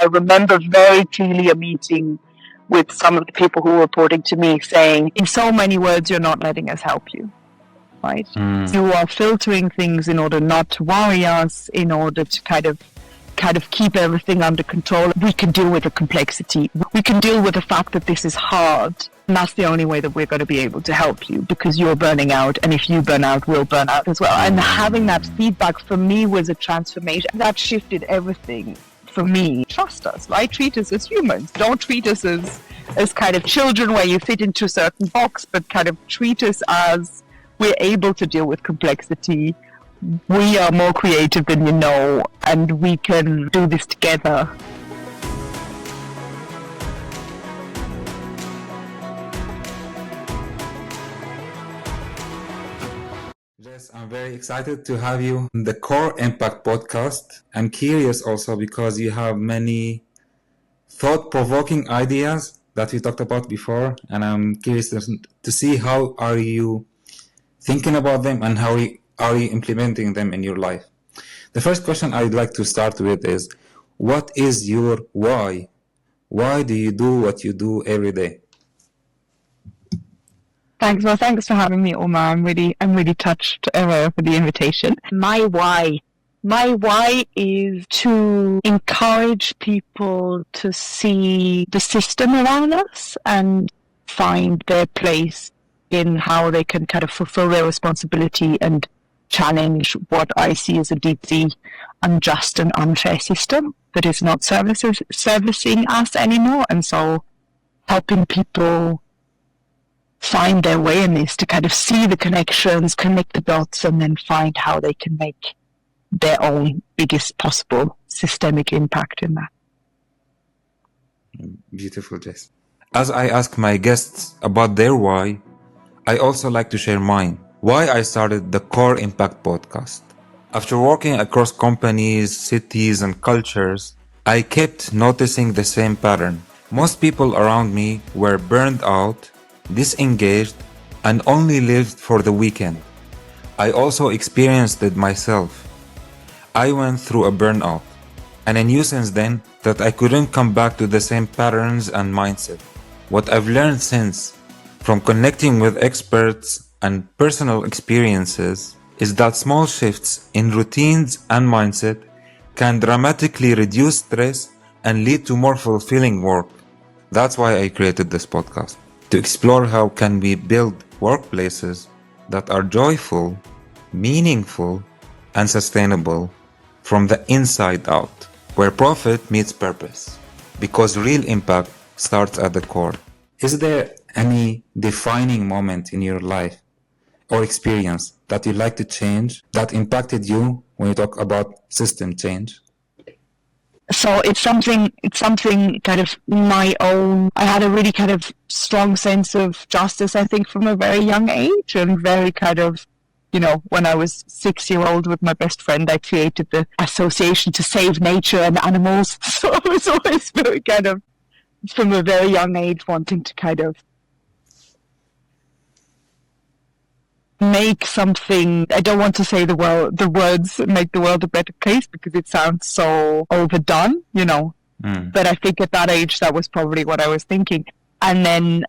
I remember very clearly a meeting with some of the people who were reporting to me saying, in so many words, you're not letting us help you, right? You are filtering things in order not to worry us, in order to kind of keep everything under control. We can deal with the complexity. We can deal with the fact that this is hard. And that's the only way that we're going to be able to help you, because you're burning out. And if you burn out, we'll burn out as well. And having that feedback for me was a transformation. That shifted everything for me. Trust us, right? Treat us as humans. Don't treat us as kind of children where you fit into a certain box, but kind of treat us as we're able to deal with complexity. We are more creative than you know, and we can do this together. Jess, I'm very excited to have you on the Core Impact podcast. I'm curious also because you have many thought-provoking ideas that we talked about before, and I'm curious to see how are you thinking about them and how are you implementing them in your life. The first question I'd like to start with is, what is your why? Why do you do what you do every day? Thanks. Well, thanks for having me, Omar. I'm really touched for the invitation. My why is to encourage people to see the system around us and find their place in how they can kind of fulfill their responsibility and challenge what I see as a deeply unjust and unfair system that is not servicing us anymore. And so helping people find their way in this, to kind of see the connections, connect the dots, and then find how they can make their own biggest possible systemic impact in that. Beautiful, Jess. As I ask my guests about their why, I also like to share mine. Why I started the Core Impact podcast. After working across companies, cities, and cultures, I kept noticing the same pattern. Most people around me were burned out, disengaged, and only lived for the weekend. I also experienced it myself. I went through a burnout, and I knew since then that I couldn't come back to the same patterns and mindset. What I've learned since, from connecting with experts and personal experiences, is that small shifts in routines and mindset can dramatically reduce stress and lead to more fulfilling work. That's why I created this podcast, to explore how can we build workplaces that are joyful, meaningful, and sustainable from the inside out, where profit meets purpose, because real impact starts at the core. Is there any defining moment in your life or experience that you'd like to change that impacted you when you talk about system change? So it's something kind of my own. I had a really kind of strong sense of justice, I think, from a very young age, and very kind of, when I was 6-year-old with my best friend, I created the Association to Save Nature and Animals. So I was always very kind of, from a very young age, wanting to kind of make something. I don't want to say the words make the world a better place, because it sounds so overdone, But I think at that age, that was probably what I was thinking. And then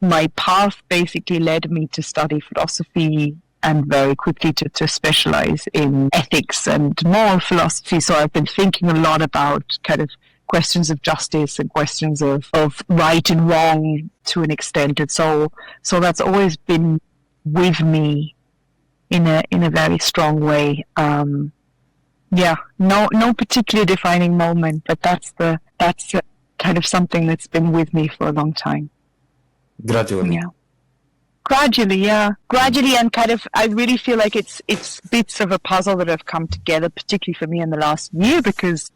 my path basically led me to study philosophy, and very quickly to specialize in ethics and moral philosophy. So I've been thinking a lot about kind of questions of justice and questions of right and wrong to an extent. And so that's always been with me in a very strong way. No particular defining moment, but that's kind of something that's been with me for a long time. Gradually, and kind of, I really feel like it's bits of a puzzle that have come together, particularly for me in the last year, because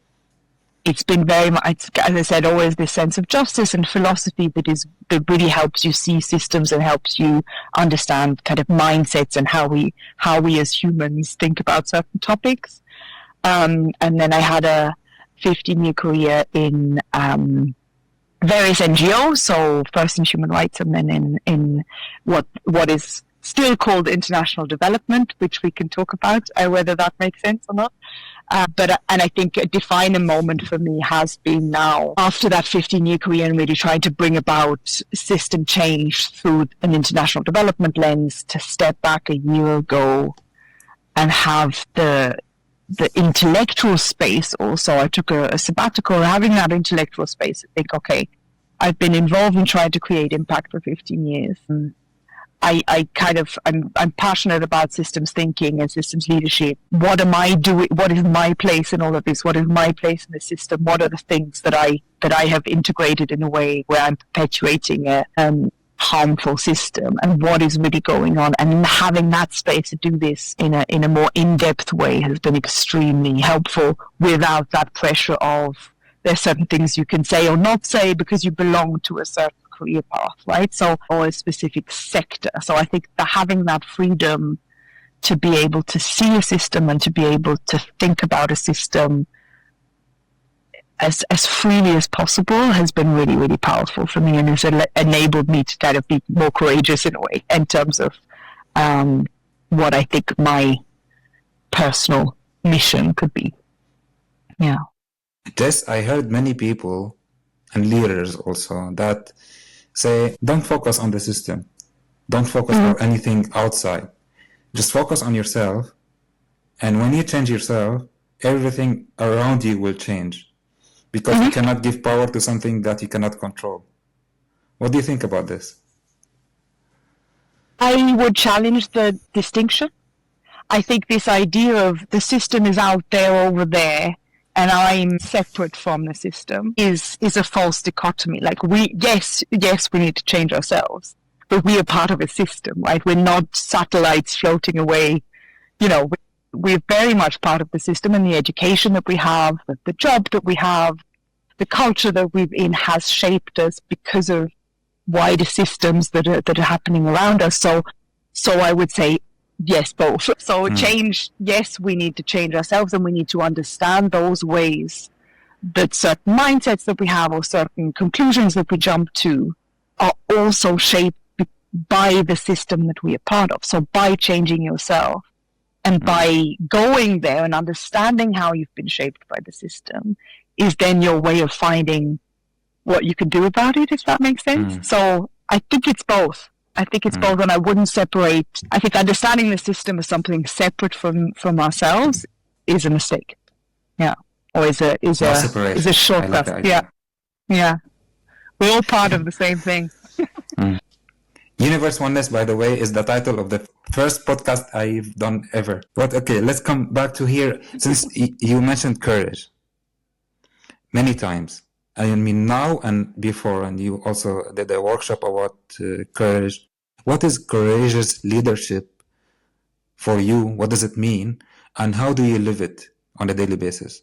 it's been very much, as I said, always this sense of justice and philosophy that really helps you see systems and helps you understand kind of mindsets and how we as humans think about certain topics. And then I had a 15-year career in various NGOs, so first in human rights and then in what is still called international development, which we can talk about, whether that makes sense or not. And I think a defining moment for me has been now, after that 15-year career and really trying to bring about system change through an international development lens, to step back a year ago and have the intellectual space also. I took a sabbatical, having that intellectual space to think, okay, I've been involved in trying to create impact for 15 years. I'm passionate about systems thinking and systems leadership. What am I doing? What is my place in all of this? What is my place in the system? What are the things that I have integrated in a way where I'm perpetuating a harmful system? And what is really going on? And having that space to do this in a more in-depth way has been extremely helpful, without that pressure of there's certain things you can say or not say because you belong to a certain career path, right? So, or a specific sector. So I think that having that freedom to be able to see a system and to be able to think about a system as freely as possible has been really, really powerful for me, and has enabled me to kind of be more courageous in a way in terms of what I think my personal mission could be. Yeah. Jess, I heard many people and leaders also that say, don't focus on the system. Don't focus on anything outside. Just focus on yourself. And when you change yourself, everything around you will change. Because you cannot give power to something that you cannot control. What do you think about this? I would challenge the distinction. I think this idea of the system is out there over there and I'm separate from the system is a false dichotomy. Like yes, we need to change ourselves, but we are part of a system, right? We're not satellites floating away. You know, we're very much part of the system, and the education that we have, the job that we have, the culture that we're in has shaped us because of wider systems that are happening around us. So I would say, yes, both. So change, yes, we need to change ourselves, and we need to understand those ways that certain mindsets that we have or certain conclusions that we jump to are also shaped by the system that we are part of. So by changing yourself and by going there and understanding how you've been shaped by the system is then your way of finding what you can do about it, if that makes sense. So I think it's both. And I wouldn't separate. I think understanding the system as something separate from ourselves is a mistake. Yeah. Or is a shortcut. Like yeah. We're all part of the same thing. Universe Oneness, by the way, is the title of the first podcast I've done ever. But okay, let's come back to here. Since you mentioned courage many times, I mean now and before, and you also did a workshop about courage. What is courageous leadership for you? What does it mean? And how do you live it on a daily basis?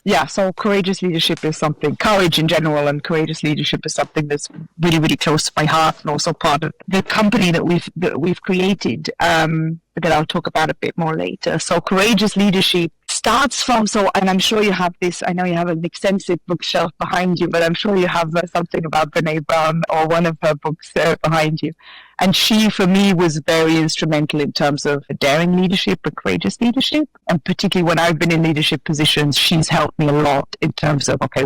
Yeah, so courageous leadership is something, courage in general and courageous leadership is something that's really, really close to my heart, and also part of the company that we've created, that I'll talk about a bit more later. So courageous leadership starts from, and I'm sure you have this, I know you have an extensive bookshelf behind you, but I'm sure you have something about Brené Brown or one of her books behind you. And she, for me, was very instrumental in terms of daring leadership and courageous leadership. And particularly when I've been in leadership positions, she's helped me a lot in terms of, okay,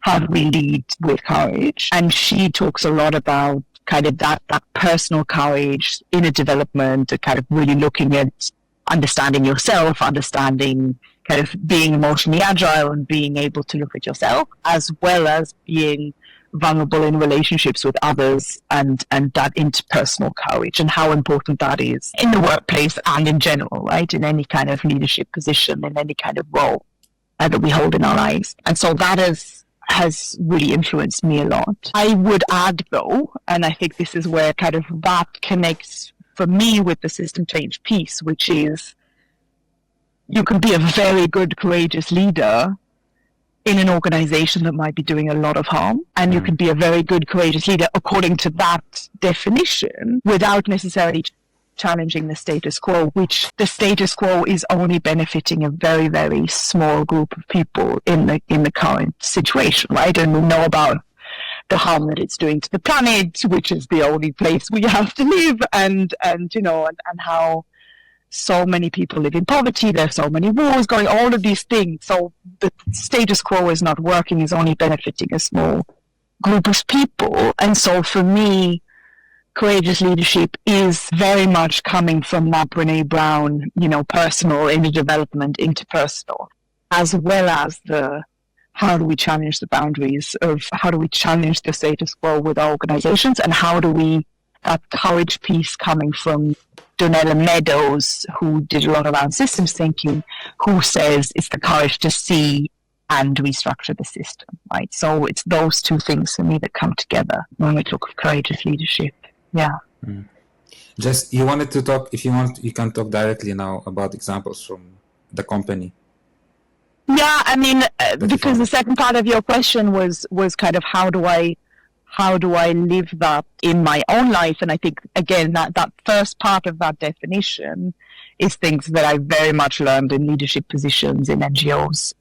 how do we lead with courage? And she talks a lot about kind of that personal courage, inner development, kind of really looking at understanding yourself, understanding kind of being emotionally agile and being able to look at yourself, as well as being vulnerable in relationships with others, and that interpersonal courage and how important that is in the workplace and in general, right? In any kind of leadership position, in any kind of role that we hold in our lives. And so that has really influenced me a lot. I would add though, and I think this is where kind of that connects for me with the system change piece, which is you can be a very good, courageous leader in an organization that might be doing a lot of harm. And you can be a very good, courageous leader according to that definition without necessarily challenging the status quo, which the status quo is only benefiting a very, very small group of people in the current situation, right? And we know about the harm that it's doing to the planet, which is the only place we have to live, and how so many people live in poverty, there's so many wars going, all of these things. So the status quo is not working, is only benefiting a small group of people. And so for me, courageous leadership is very much coming from that Brene Brown, personal inner development, interpersonal, as well as the how do we challenge the boundaries of how do we challenge the status quo with our organizations, and how do we, that courage piece coming from Donella Meadows, who did a lot around systems thinking, who says it's the courage to see and restructure the system, right? So it's those two things for me that come together when we talk of courageous leadership. Yeah. Jess, you wanted to talk, if you want, you can talk directly now about examples from the company. Yeah, I mean, because the second part of your question was kind of how do I live that in my own life? And I think, again, that first part of that definition is things that I very much learned in leadership positions in NGOs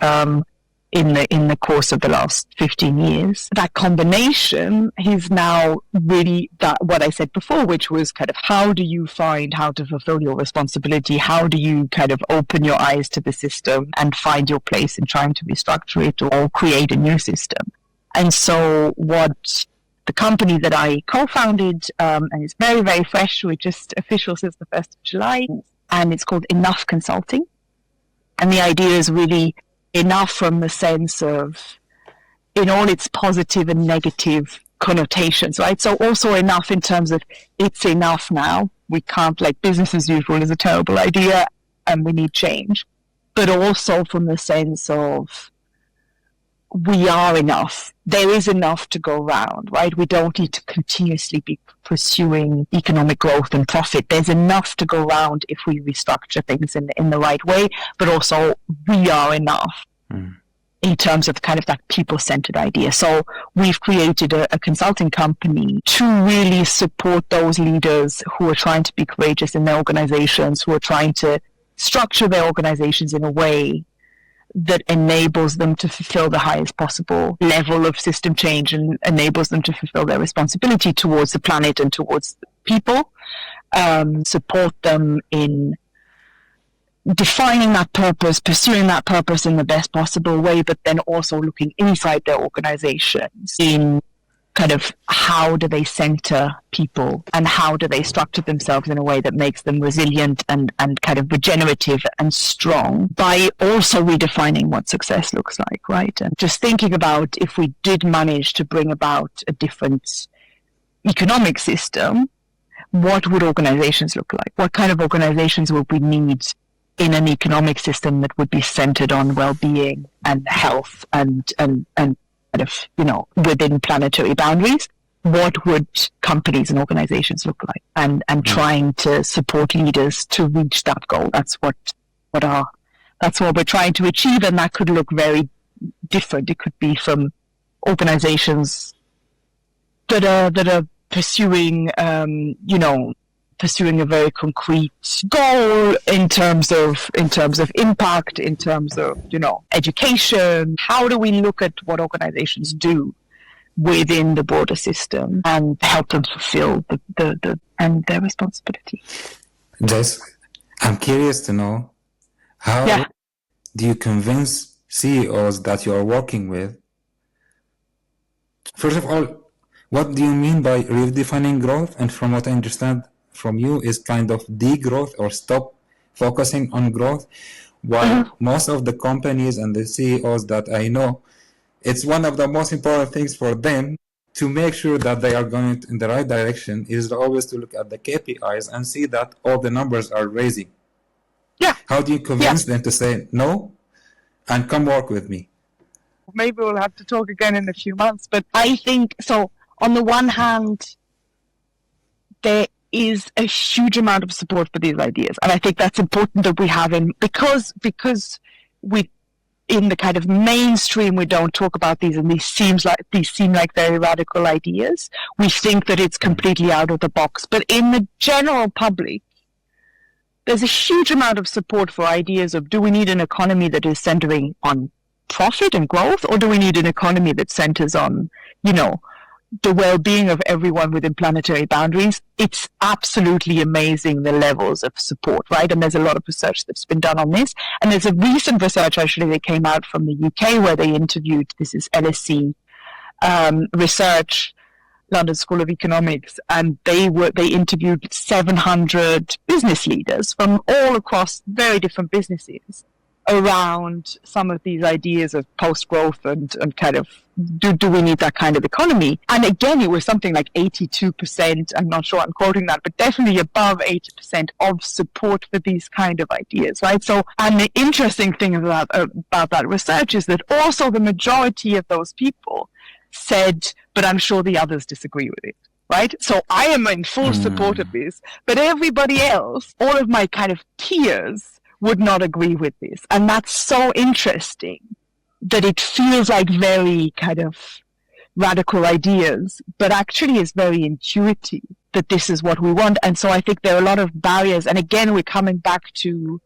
in the course of the last 15 years. That combination is now really that what I said before, which was kind of how do you find how to fulfill your responsibility? How do you kind of open your eyes to the system and find your place in trying to restructure it or create a new system? And so what the company that I co-founded, and it's very, very fresh, we're just official since the 1st of July, and it's called Enough Consulting. And the idea is really enough from the sense of, in all its positive and negative connotations, right? So also enough in terms of it's enough now. We can't, like, business as usual is a terrible idea and we need change. But also from the sense of we are enough. There is enough to go round, right? We don't need to continuously be pursuing economic growth and profit. There's enough to go round if we restructure things in the right way, but also we are enough in terms of kind of that people-centered idea. So we've created a consulting company to really support those leaders who are trying to be courageous in their organizations, who are trying to structure their organizations in a way that enables them to fulfill the highest possible level of system change and enables them to fulfill their responsibility towards the planet and towards people, support them in defining that purpose, pursuing that purpose in the best possible way, but then also looking inside their organizations in kind of how do they center people and how do they structure themselves in a way that makes them resilient and kind of regenerative and strong, by also redefining what success looks like, right? And just thinking about if we did manage to bring about a different economic system, what would organizations look like? What kind of organizations would we need in an economic system that would be centered on well-being and health and kind of, within planetary boundaries? What would companies and organizations look like? And trying to support leaders to reach that goal. That's what we're trying to achieve, and that could look very different. It could be from organizations that are pursuing a very concrete goal in terms of impact, in terms of, education. How do we look at what organizations do within the broader system and help them fulfill their responsibility? Jess, I'm curious to know, how do you convince CEOs that you are working with? First of all, what do you mean by redefining growth? And from what I understand from you is kind of degrowth, or stop focusing on growth, while most of the companies and the CEOs that I know, it's one of the most important things for them to make sure that they are going in the right direction is always to look at the KPIs and see that all the numbers are raising. Yeah. How do you convince them to say no and come work with me? Maybe we'll have to talk again in a few months, but I think so. On the one hand, there is a huge amount of support for these ideas, and I think that's important that we have because we, in the kind of mainstream, we don't talk about these, and these seem like very radical ideas. We think that it's completely out of the box, but in the general public, there's a huge amount of support for ideas of, do we need an economy that is centering on profit and growth, or do we need an economy that centers on, the well-being of everyone within planetary boundaries, it's absolutely amazing the levels of support, right? And there's a lot of research that's been done on this. And there's a recent research actually that came out from the UK where they interviewed, this is LSE research, London School of Economics, and they interviewed 700 business leaders from all across very different businesses around some of these ideas of post-growth and kind of do we need that kind of economy? And again, it was something like 82%, I'm not sure I'm quoting that, but definitely above 80% of support for these kind of ideas, right? So, and the interesting thing about that research is that also the majority of those people said, but I'm sure the others disagree with it, right? So I am in full support of this, but everybody else, all of my kind of peers, would not agree with this. And that's so interesting that it feels like very kind of radical ideas, but actually is very intuitive that this is what we want. And so I think there are a lot of barriers. And again, we're coming back to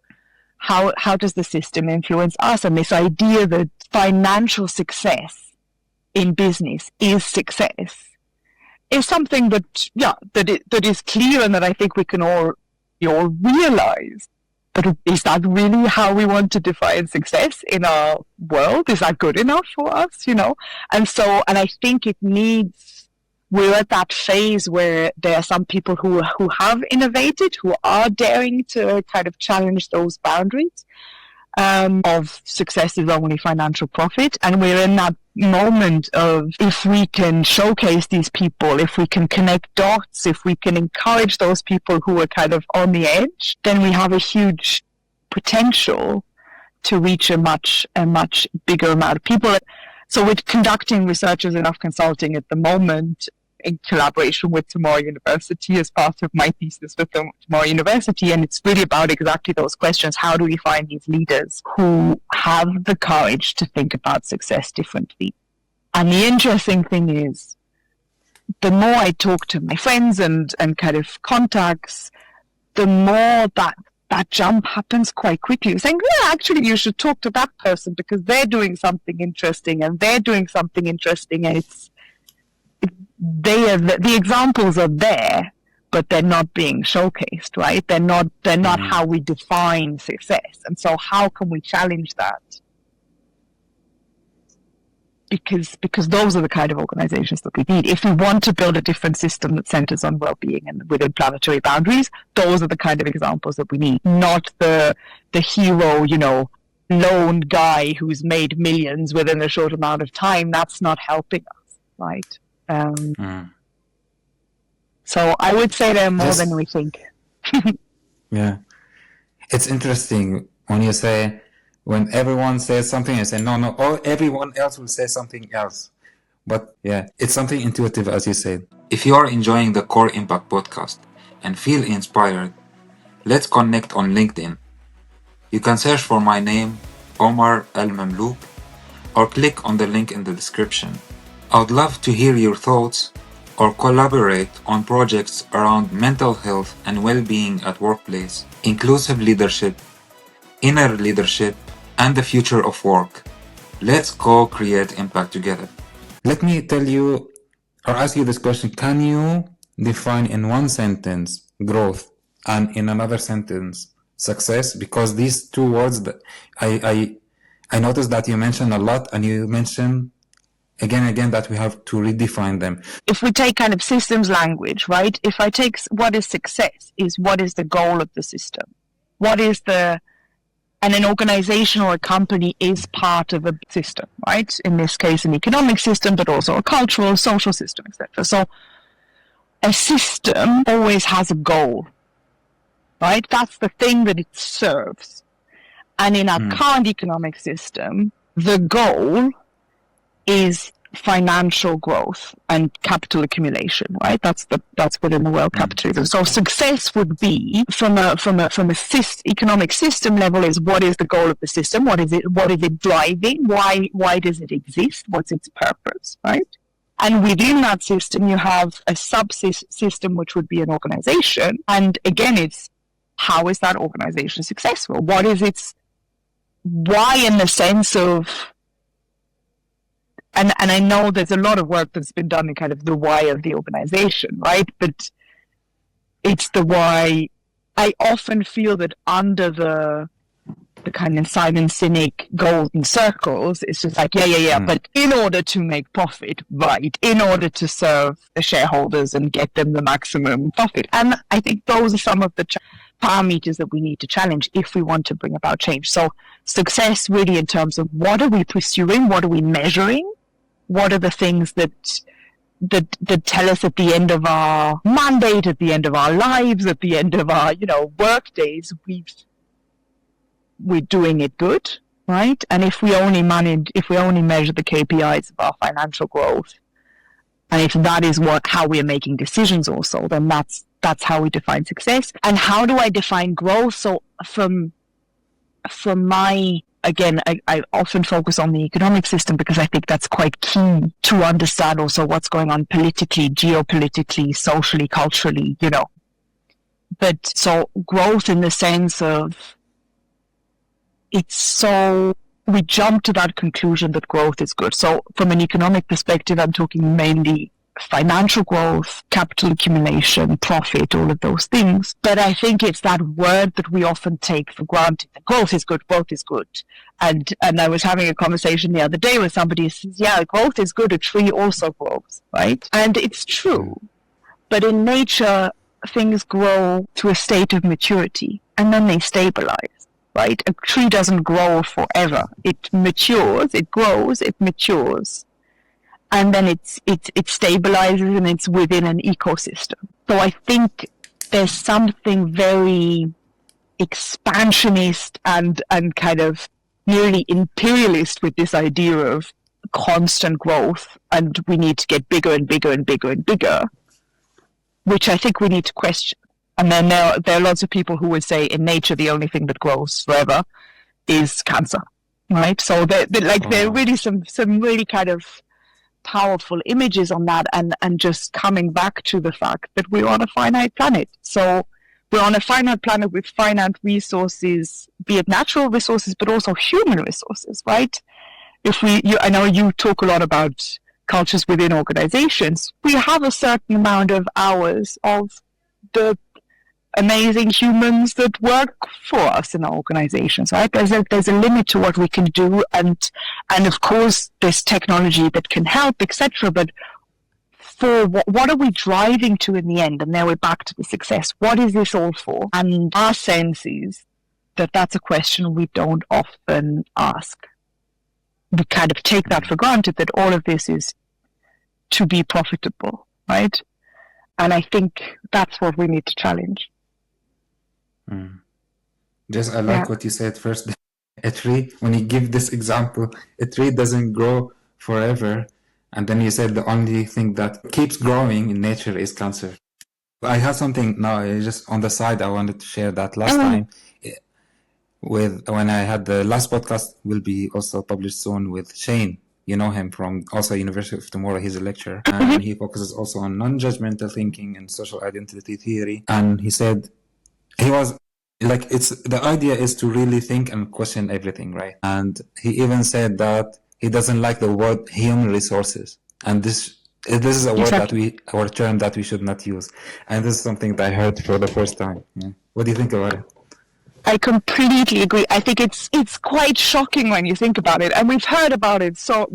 how does the system influence us? And this idea that financial success in business is success is something that, that is clear and that I think we can all realize. But is that really how we want to define success in our world? Is that good enough for us, And so, and I think we're at that phase where there are some people who have innovated, who are daring to kind of challenge those boundaries of success is only financial profit. And we're in that moment of, if we can showcase these people, if we can connect dots, if we can encourage those people who are kind of on the edge, then we have a huge potential to reach a much bigger amount of people. So we're conducting research as Enough Consulting at the moment in collaboration with Tomorrow University as part of my thesis with Tomorrow University. And it's really about exactly those questions. How do we find these leaders who have the courage to think about success differently? And the interesting thing is, the more I talk to my friends and kind of contacts, the more that jump happens quite quickly. You're saying, actually, you should talk to that person because they're doing something interesting and they're doing something interesting. And the examples are there, but they're not being showcased, right? They're not how we define success. And so how can we challenge that? Because those are the kind of organizations that we need. If we want to build a different system that centers on well-being and within planetary boundaries, those are the kind of examples that we need, not the hero, lone guy who's made millions within a short amount of time. That's not helping us, right? So I would say there are more than we think. Yeah. It's interesting when you say, when everyone says something, I say, no, or everyone else will say something else. But yeah, it's something intuitive, as you said. If you are enjoying the Core Impact podcast and feel inspired, let's connect on LinkedIn. You can search for my name, Omar Al Mamlouk, or click on the link in the description. I would love to hear your thoughts or collaborate on projects around mental health and well-being at workplace, inclusive leadership, inner leadership, and the future of work. Let's co-create impact together. Let me tell you or ask you this question. Can you define in one sentence growth and in another sentence success? Because these two words that I noticed that you mentioned a lot, and you mentioned again and again that we have to redefine them. If we take kind of systems language, right? If I take what is success, is what is the goal of the system? And an organization or a company is part of a system, right? In this case, an economic system, but also a cultural, social system, etc. So a system always has a goal, right? That's the thing that it serves. And in our current economic system, the goal is financial growth and capital accumulation, right? That's within the world capitalism. So success would be from a economic system level is what is the goal of the system? What is it driving? Why does it exist? What's its purpose, right? And within that system, you have a subsystem, which would be an organization. And again, it's how is that organization successful? What is its why in the sense of, and and I know there's a lot of work that's been done in kind of the why of the organization, right? But it's the why. I often feel that under the kind of silent cynic golden circles, it's just like, but in order to make profit, right, in order to serve the shareholders and get them the maximum profit. And I think those are some of the parameters that we need to challenge if we want to bring about change. So success really in terms of what are we pursuing, what are we measuring, what are the things that tell us at the end of our mandate, at the end of our lives, at the end of our, work days, we're doing it good, right? And if we only measure the KPIs of our financial growth, and if that is how we're making decisions also, then that's how we define success. And how do I define growth? So from my, again, I often focus on the economic system because I think that's quite key to understand also what's going on politically, geopolitically, socially, culturally, But so growth in the sense of we jump to that conclusion that growth is good. So from an economic perspective, I'm talking mainly financial growth, capital accumulation, profit, all of those things. But I think it's that word that we often take for granted. That growth is good, growth is good. And I was having a conversation the other day with somebody who says, yeah, growth is good, a tree also grows, right? And it's true. But in nature, things grow to a state of maturity and then they stabilize. Right? A tree doesn't grow forever. It matures, it grows, it matures. And then it stabilizes and it's within an ecosystem. So I think there's something very expansionist and kind of nearly imperialist with this idea of constant growth and we need to get bigger and bigger and bigger and bigger, which I think we need to question. And then there are lots of people who would say in nature the only thing that grows forever is cancer, right? So there are really some really kind of powerful images on that, and just coming back to the fact that we're on a finite planet. So we're on a finite planet with finite resources, be it natural resources, but also human resources, right? I know you talk a lot about cultures within organizations. We have a certain amount of hours of the amazing humans that work for us in our organizations, right? There's a limit to what we can do, and of course there's technology that can help, etc. But for what are we driving to in the end? And now we're back to the success. What is this all for? And our sense is that that's a question we don't often ask. We kind of take that for granted, that all of this is to be profitable, right? And I think that's what we need to challenge. Just I like what you said first. A tree, when you give this example, a tree doesn't grow forever. And then you said the only thing that keeps growing in nature is cancer. I have something now, just on the side, I wanted to share that last time when I had the last podcast will be also published soon with Shane. You know him from also University of Tomorrow. He's a lecturer and he focuses also on non-judgmental thinking and social identity theory. And he said, he was like, the idea is to really think and question everything, right? And he even said that he doesn't like the word human resources. And this is a word or term that we should not use. And this is something that I heard for the first time. Yeah. What do you think about it? I completely agree. I think it's quite shocking when you think about it. And we've heard about it. So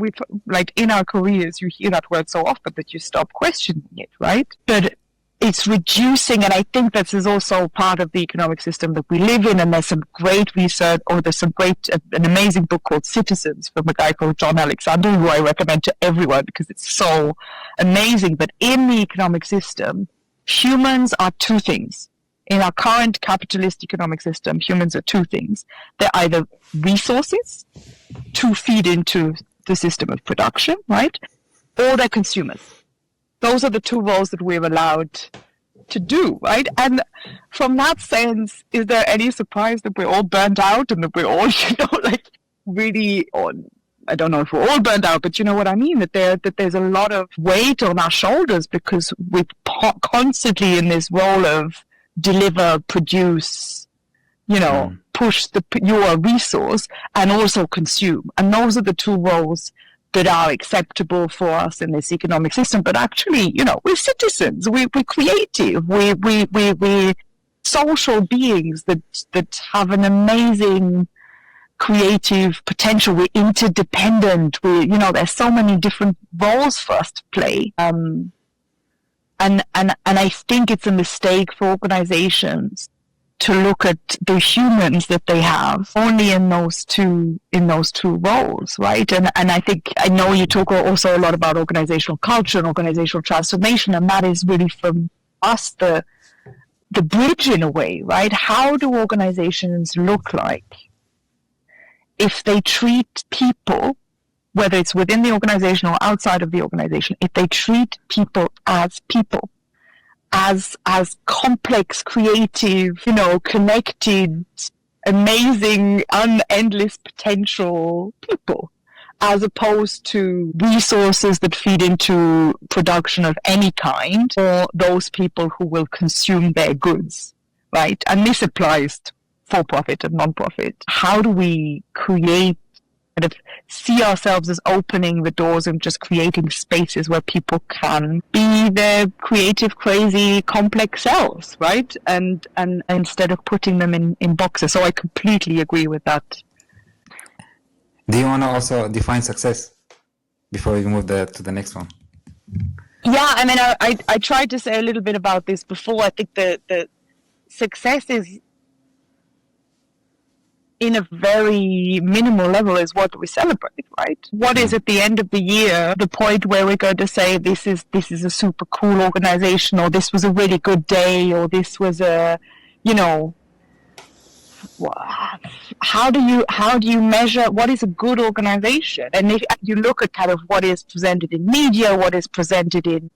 in our careers, you hear that word so often that you stop questioning it, right? But it's reducing, and I think this is also part of the economic system that we live in, and there's some great research, or there's an amazing book called Citizens from a guy called John Alexander, who I recommend to everyone because it's so amazing. But in the economic system, humans are two things. In our current capitalist economic system, humans are two things. They're either resources to feed into the system of production, right? Or they're consumers. Those are the two roles that we're allowed to do, right? And from that sense, is there any surprise that we're all burnt out and that we're all, really on? I don't know if we're all burnt out, but you know what I mean? That there's a lot of weight on our shoulders because we're constantly in this role of deliver, produce, push your resource and also consume. And those are the two roles that are acceptable for us in this economic system. But actually, we're citizens. We're creative. We're social beings that have an amazing creative potential. We're interdependent. There's so many different roles for us to play. And I think it's a mistake for organizations to look at the humans that they have only in those two roles, right? And I know you talk also a lot about organizational culture and organizational transformation, and that is really from us the bridge in a way, right? How do organizations look like if they treat people, whether it's within the organization or outside of the organization, if they treat people, as complex, creative, connected, amazing, endless potential people, as opposed to resources that feed into production of any kind, or those people who will consume their goods, right? And this applies to for-profit and non-profit. How do we kind of see ourselves as opening the doors and just creating spaces where people can be their creative, crazy, complex selves, right? And instead of putting them in boxes. So I completely agree with that. Do you want to also define success before we move to the next one? Yeah, I mean, I tried to say a little bit about this before. I think the success is, in a very minimal level, is what we celebrate, right? What is at the end of the year the point where we're going to say this is a super cool organization, or this was a really good day, or this was how do you measure what is a good organization? And if you look at kind of what is presented in media, what is presented in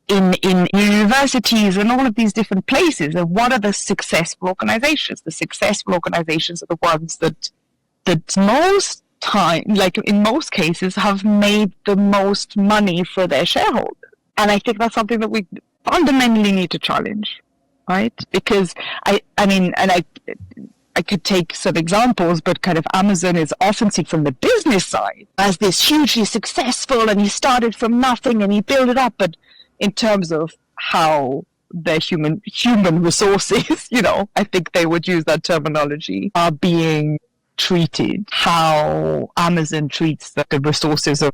universities and all of these different places, and what are the successful organizations? The successful organizations are the ones that most time, like in most cases, have made the most money for their shareholders. And I think that's something that we fundamentally need to challenge, right? Because I could take some examples, but kind of Amazon is often seen from the business side as this hugely successful, and he started from nothing and he built it up. But in terms of how their human resources, I think they would use that terminology, are being treated, how Amazon treats the resources of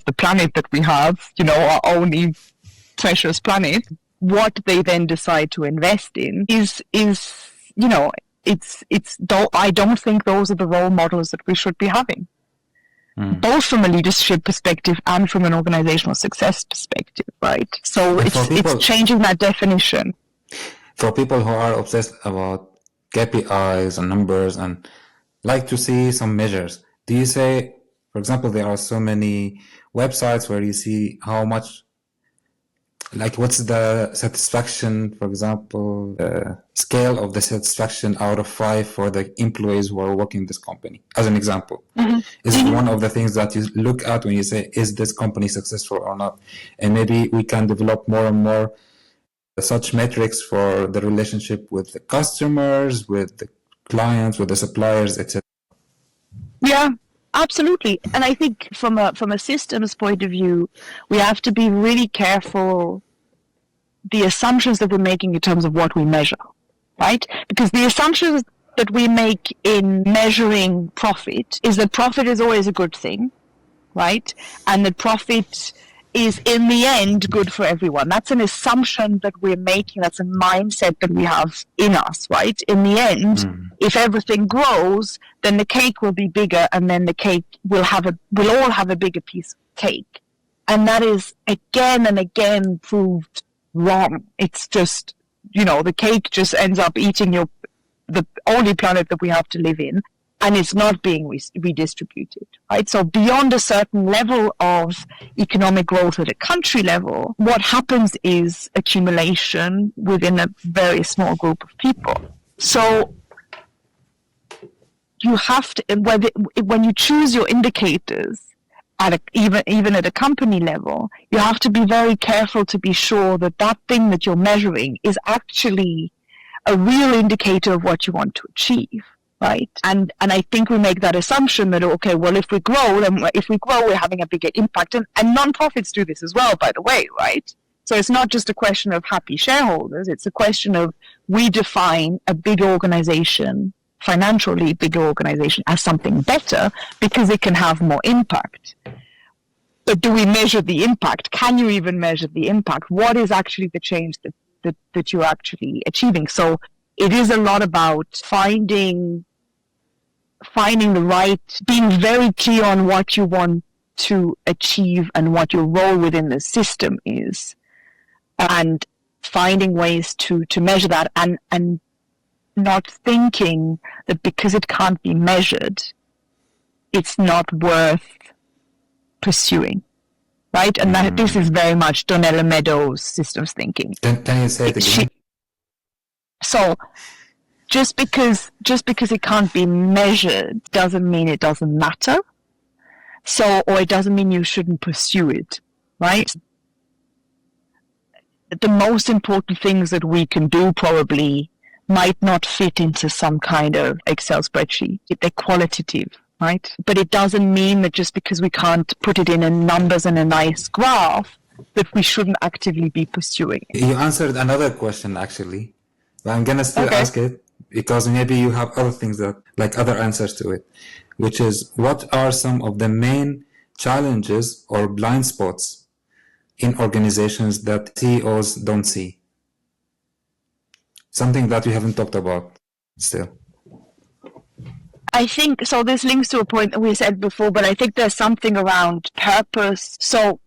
the planet that we have, our only precious planet, what they then decide to invest in is I don't think those are the role models that we should be having. Both from a leadership perspective and from an organizational success perspective, right? So it's changing that definition. For people who are obsessed about KPIs and numbers and like to see some measures, do you say, for example, there are so many websites where you see how much, like what's the satisfaction, for example, scale of the satisfaction out of 5 for the employees who are working in this company, as an example. Is it one of the things that you look at when you say, is this company successful or not? And maybe we can develop more and more such metrics for the relationship with the customers, with the clients, with the suppliers, etc. Yeah, absolutely. And I think from a systems point of view, we have to be really careful the assumptions that we're making in terms of what we measure, right? Because the assumptions that we make in measuring profit is that profit is always a good thing, right? And that profit is in the end good for everyone. That's an assumption that we're making. That's a mindset that we have in us, right? In the end, if everything grows, then the cake will be bigger, and then the cake we'll all have a bigger piece of cake. And that is again and again proved wrong. It's just, the cake just ends up eating the only planet that we have to live in, and it's not being redistributed, right? So beyond a certain level of economic growth at a country level, what happens is accumulation within a very small group of people. So you have to, when you choose your indicators, even at a company level, you have to be very careful to be sure that that thing that you're measuring is actually a real indicator of what you want to achieve. right? And I think we make that assumption that, okay, well, if we grow, we're having a bigger impact. And nonprofits do this as well, by the way, right? So it's not just a question of happy shareholders. It's a question of we define a big organization, financially bigger organization, as something better because it can have more impact. But do we measure the impact? Can you even measure the impact? What is actually the change that you're actually achieving? So it is a lot about finding the right, being very clear on what you want to achieve and what your role within the system is, and finding ways to measure that, and not thinking that because it can't be measured, it's not worth pursuing, right? And that this is very much Donella Meadows' systems thinking. Can you say it again? So just because it can't be measured doesn't mean it doesn't matter. So, or it doesn't mean you shouldn't pursue it, right? The most important things that we can do probably might not fit into some kind of Excel spreadsheet. They're qualitative, right? But it doesn't mean that just because we can't put it in numbers and a nice graph, that we shouldn't actively be pursuing it. You answered another question, actually. But I'm going to still ask it because maybe you have other things that, like other answers to it, which is, what are some of the main challenges or blind spots in organizations that CEOs don't see? Something that we haven't talked about still. I think, so this links to a point that we said before, but I think there's something around purpose. So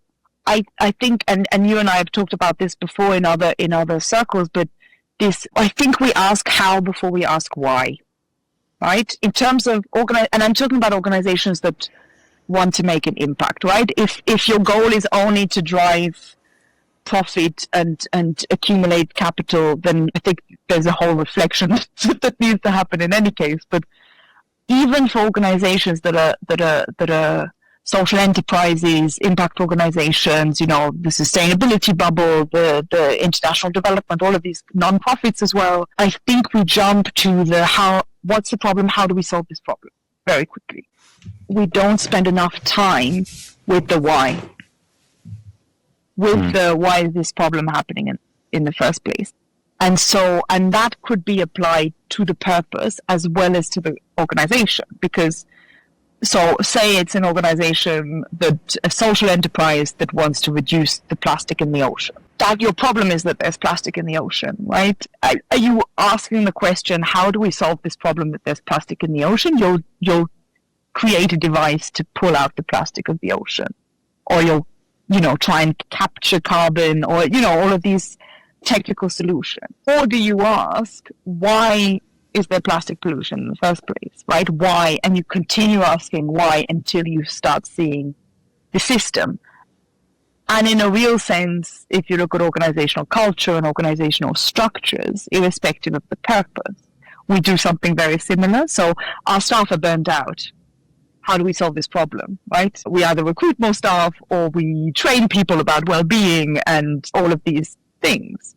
I think, and you and I have talked about this before in other circles, but I think we ask how before we ask why, right? In terms of and I'm talking about organizations that want to make an impact, right? If your goal is only to drive profit and accumulate capital, then I think there's a whole reflection that needs to happen in any case. But even for organizations that are social enterprises, impact organizations, the sustainability bubble, the international development, all of these nonprofits as well, I think we jump to what's the problem? How do we solve this problem? Very quickly. We don't spend enough time with the why. Why is this problem happening in the first place? And that could be applied to the purpose as well as to the organization, because say it's an organization, a social enterprise that wants to reduce the plastic in the ocean. That your problem is that there's plastic in the ocean, right? Are you asking the question, how do we solve this problem that there's plastic in the ocean? You'll create a device to pull out the plastic of the ocean, or you'll try and capture carbon, or all of these technical solutions. Or do you ask, why is there plastic pollution in the first place, right? Why? And you continue asking why until you start seeing the system. And in a real sense, if you look at organizational culture and organizational structures, irrespective of the purpose, we do something very similar. So our staff are burned out. How do we solve this problem, right? We either recruit more staff or we train people about well-being and all of these things.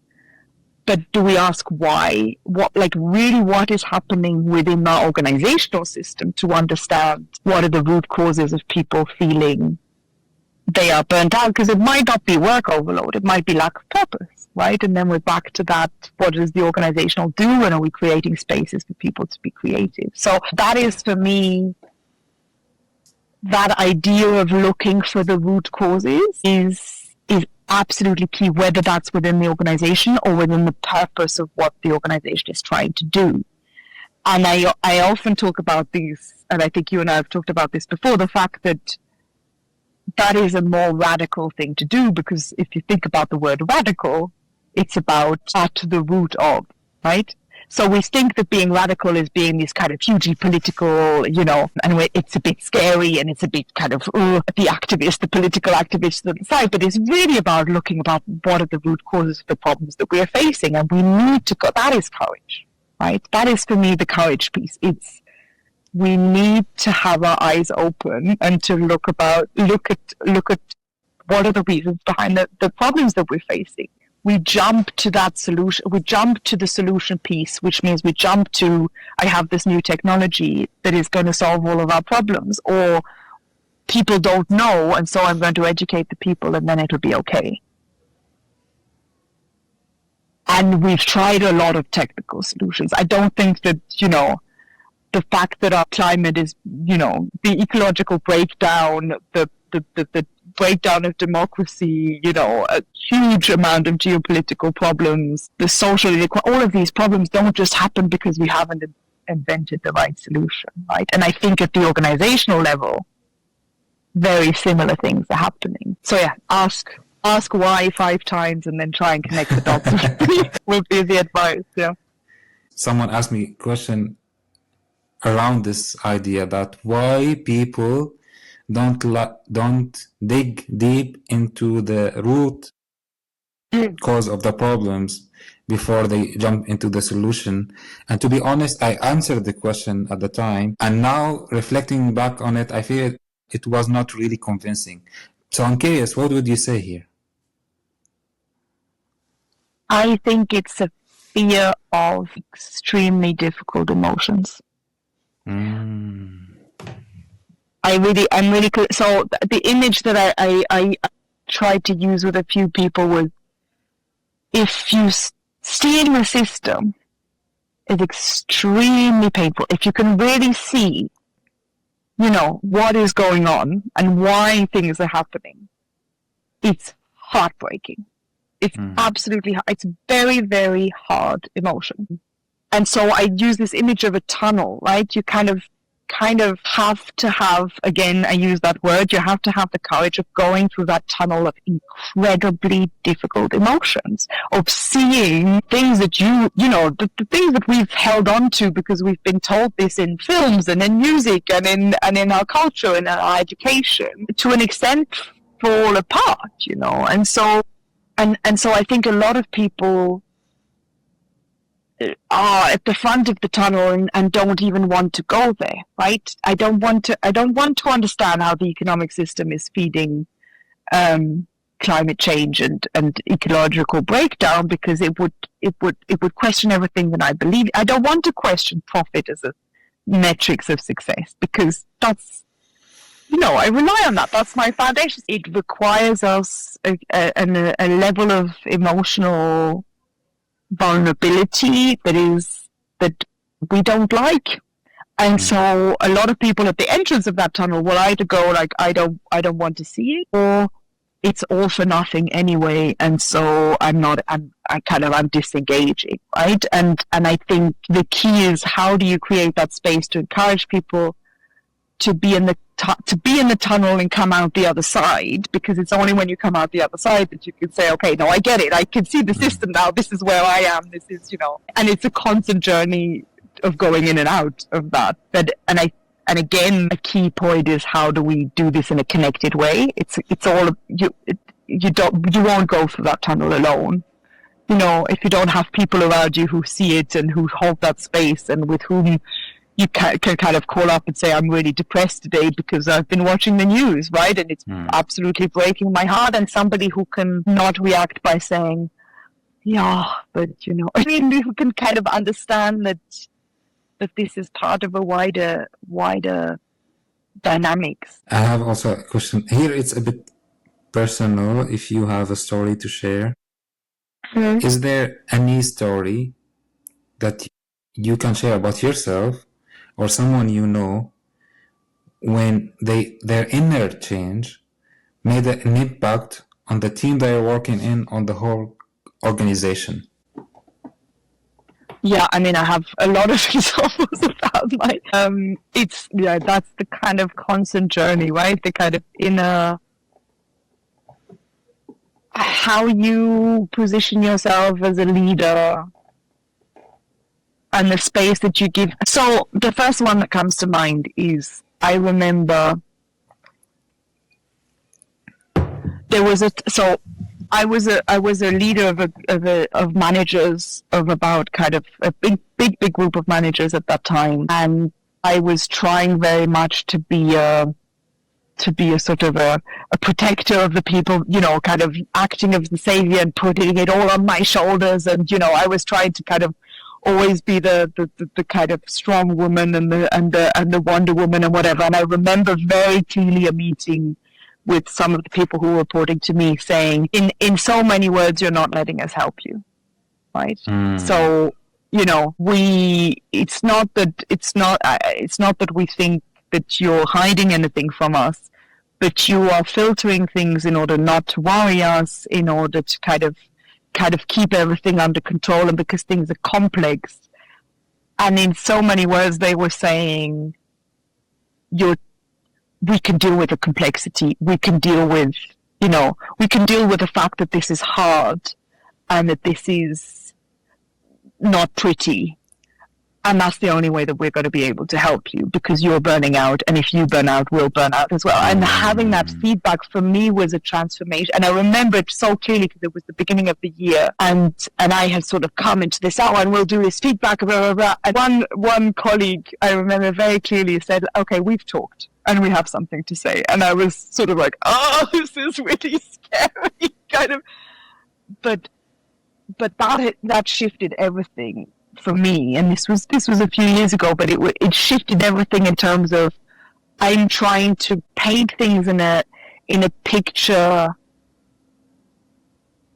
But do we ask why? What is happening within our organizational system to understand what are the root causes of people feeling they are burnt out? Because it might not be work overload. It might be lack of purpose, right? And then we're back to that. What does the organizational do? And are we creating spaces for people to be creative? So that is, for me, that idea of looking for the root causes is absolutely key, whether that's within the organization or within the purpose of what the organization is trying to do. And I often talk about these, and I think you and I have talked about this before, the fact that is a more radical thing to do, because if you think about the word radical, it's about at the root of, right? So we think that being radical is being this kind of hugely political, and it's a bit scary and it's a bit kind of the activist, the political activist to the side. But it's really about looking about what are the root causes of the problems that we are facing, and we need to go. That is courage, right? That is, for me, the courage piece. We need to have our eyes open and to look at what are the reasons behind the problems that we're facing. we jump to that solution. We jump to the solution piece, which means we jump to, I have this new technology that is going to solve all of our problems, or people don't know, and so I'm going to educate the people, and then it'll be okay. And we've tried a lot of technical solutions. I don't think that, the fact that our climate is, the ecological breakdown, the breakdown of democracy, a huge amount of geopolitical problems, the social inequality, all of these problems don't just happen because we haven't invented the right solution, right? And I think at the organizational level, very similar things are happening. So yeah, ask why 5 times and then try and connect the dots would be the advice, yeah. Someone asked me a question around this idea that why people don't dig deep into the root cause of the problems before they jump into the solution. And to be honest, I answered the question at the time, and now reflecting back on it, I feel it was not really convincing. So I'm curious, what would you say here? I think it's a fear of extremely difficult emotions. I'm really so the image that I tried to use with a few people was, if you stay in the system, it's extremely painful. If you can really see, what is going on and why things are happening, it's heartbreaking. It's absolutely, it's very, very hard emotion. And so I use this image of a tunnel, right? You kind of have to have, again, I use that word, you have to have the courage of going through that tunnel of incredibly difficult emotions, of seeing things that the things that we've held on to because we've been told this in films and in music and in our culture and in our education, to an extent fall apart, and so I think a lot of people are at the front of the tunnel and don't even want to go there, right? I don't want to understand how the economic system is feeding climate change and ecological breakdown, because it would question everything that I believe. I don't want to question profit as a metrics of success, because that's, I rely on that. That's my foundation. It requires us a level of emotional vulnerability that we don't like. And so a lot of people at the entrance of that tunnel will either go like, I don't want to see it, or it's all for nothing anyway, and so I'm disengaging, right? And I think the key is, how do you create that space to encourage people to be in the tunnel and come out the other side? Because it's only when you come out the other side that you can say, okay, no, I get it. I can see the system now. This is where I am. This is, and it's a constant journey of going in and out of that. And again, a key point is, how do we do this in a connected way? It's all, you won't go through that tunnel alone. If you don't have people around you who see it and who hold that space, and with whom you can kind of call up and say, I'm really depressed today because I've been watching the news, right? And it's absolutely breaking my heart. And somebody who can not react by saying, yeah, but who can kind of understand that this is part of a wider dynamics. I have also a question. Here it's a bit personal, if you have a story to share. Is there any story that you can share about yourself or someone when their inner change made an impact on the team they are working in, on the whole organization? Yeah, I mean, I have a lot of examples of that. That's the kind of constant journey, right? The kind of inner, how you position yourself as a leader, and the space that you give. So the first one that comes to mind is, I remember I was a leader of managers, of about kind of a big group of managers at that time, and I was trying very much to be a to be a sort of a protector of the people, kind of acting as the savior and putting it all on my shoulders. And, I was trying to kind of always be the kind of strong woman and the Wonder Woman and whatever. And I remember very clearly a meeting with some of the people who were reporting to me saying, in so many words, you're not letting us help you. Right. So, it's not that we think that you're hiding anything from us, but you are filtering things in order not to worry us, in order to kind of keep everything under control, and because things are complex. And in so many words, they were saying, we can deal with the complexity. We can deal with, the fact that this is hard and that this is not pretty. And that's the only way that we're going to be able to help you, because you're burning out. And if you burn out, we'll burn out as well. And having that feedback for me was a transformation. And I remember it so clearly because it was the beginning of the year. And I had sort of come into this, and we'll do this feedback, blah, blah, blah. And one colleague, I remember very clearly, said, okay, we've talked and we have something to say. And I was sort of like, oh, this is really scary, kind of. But that shifted everything for me, and this was a few years ago, but it shifted everything in terms of I'm trying to paint things in a picture,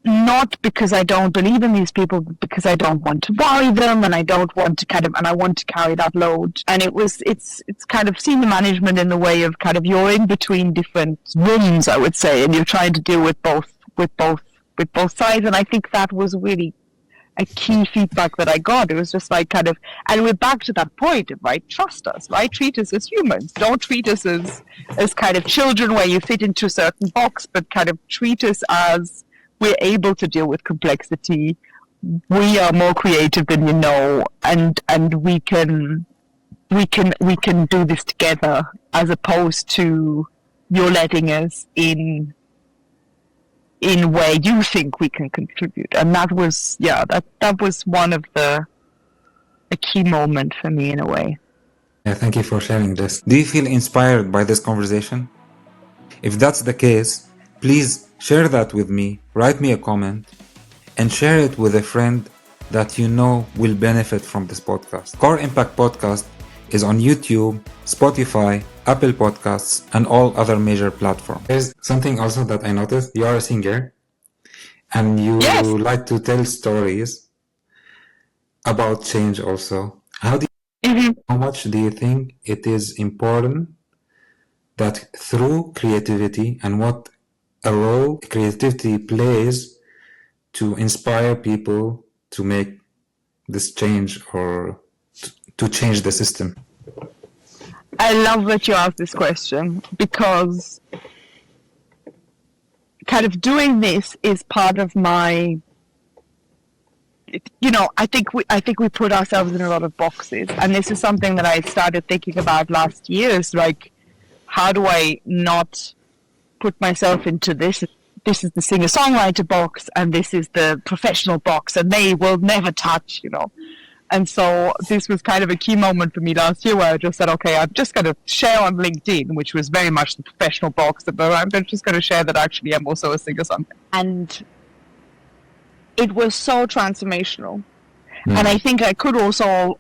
not because I don't believe in these people, but because I don't want to worry them, and I don't want to and I want to carry that load. And it's kind of senior management in the way of kind of you're in between different rooms, I would say, and you're trying to deal with both sides. And I think that was really a key feedback that I got. It was just like kind of, and we're back to that point of, right, trust us, right? Treat us as humans. Don't treat us as kind of children where you fit into a certain box, but kind of treat us as we're able to deal with complexity. We are more creative than you know, and we can do this together, as opposed to you're letting us in where you think we can contribute. And that was, that was one of a key moment for me in a way. Yeah, thank you for sharing this. Do you feel inspired by this conversation? If that's the case, please share that with me, write me a comment, and share it with a friend that you know will benefit from this podcast. Core Impact Podcast is on YouTube, Spotify, Apple Podcasts, and all other major platforms. There's something also that I noticed. You are a singer, and you like to tell stories about change also. How much do you think it is important that through creativity, and what a role creativity plays to inspire people to make this change, or to change the system? I love that you asked this question, because kind of doing this is part of my, I think we put ourselves in a lot of boxes, and this is something that I started thinking about last year, is like, how do I not put myself into this? This is the singer-songwriter box, and this is the professional box, and they will never touch, And so this was kind of a key moment for me last year, where I just said, okay, I'm just going to share on LinkedIn, which was very much the professional box, but I'm just going to share that actually I'm also a singer-songwriter. And it was so transformational. And I think I could also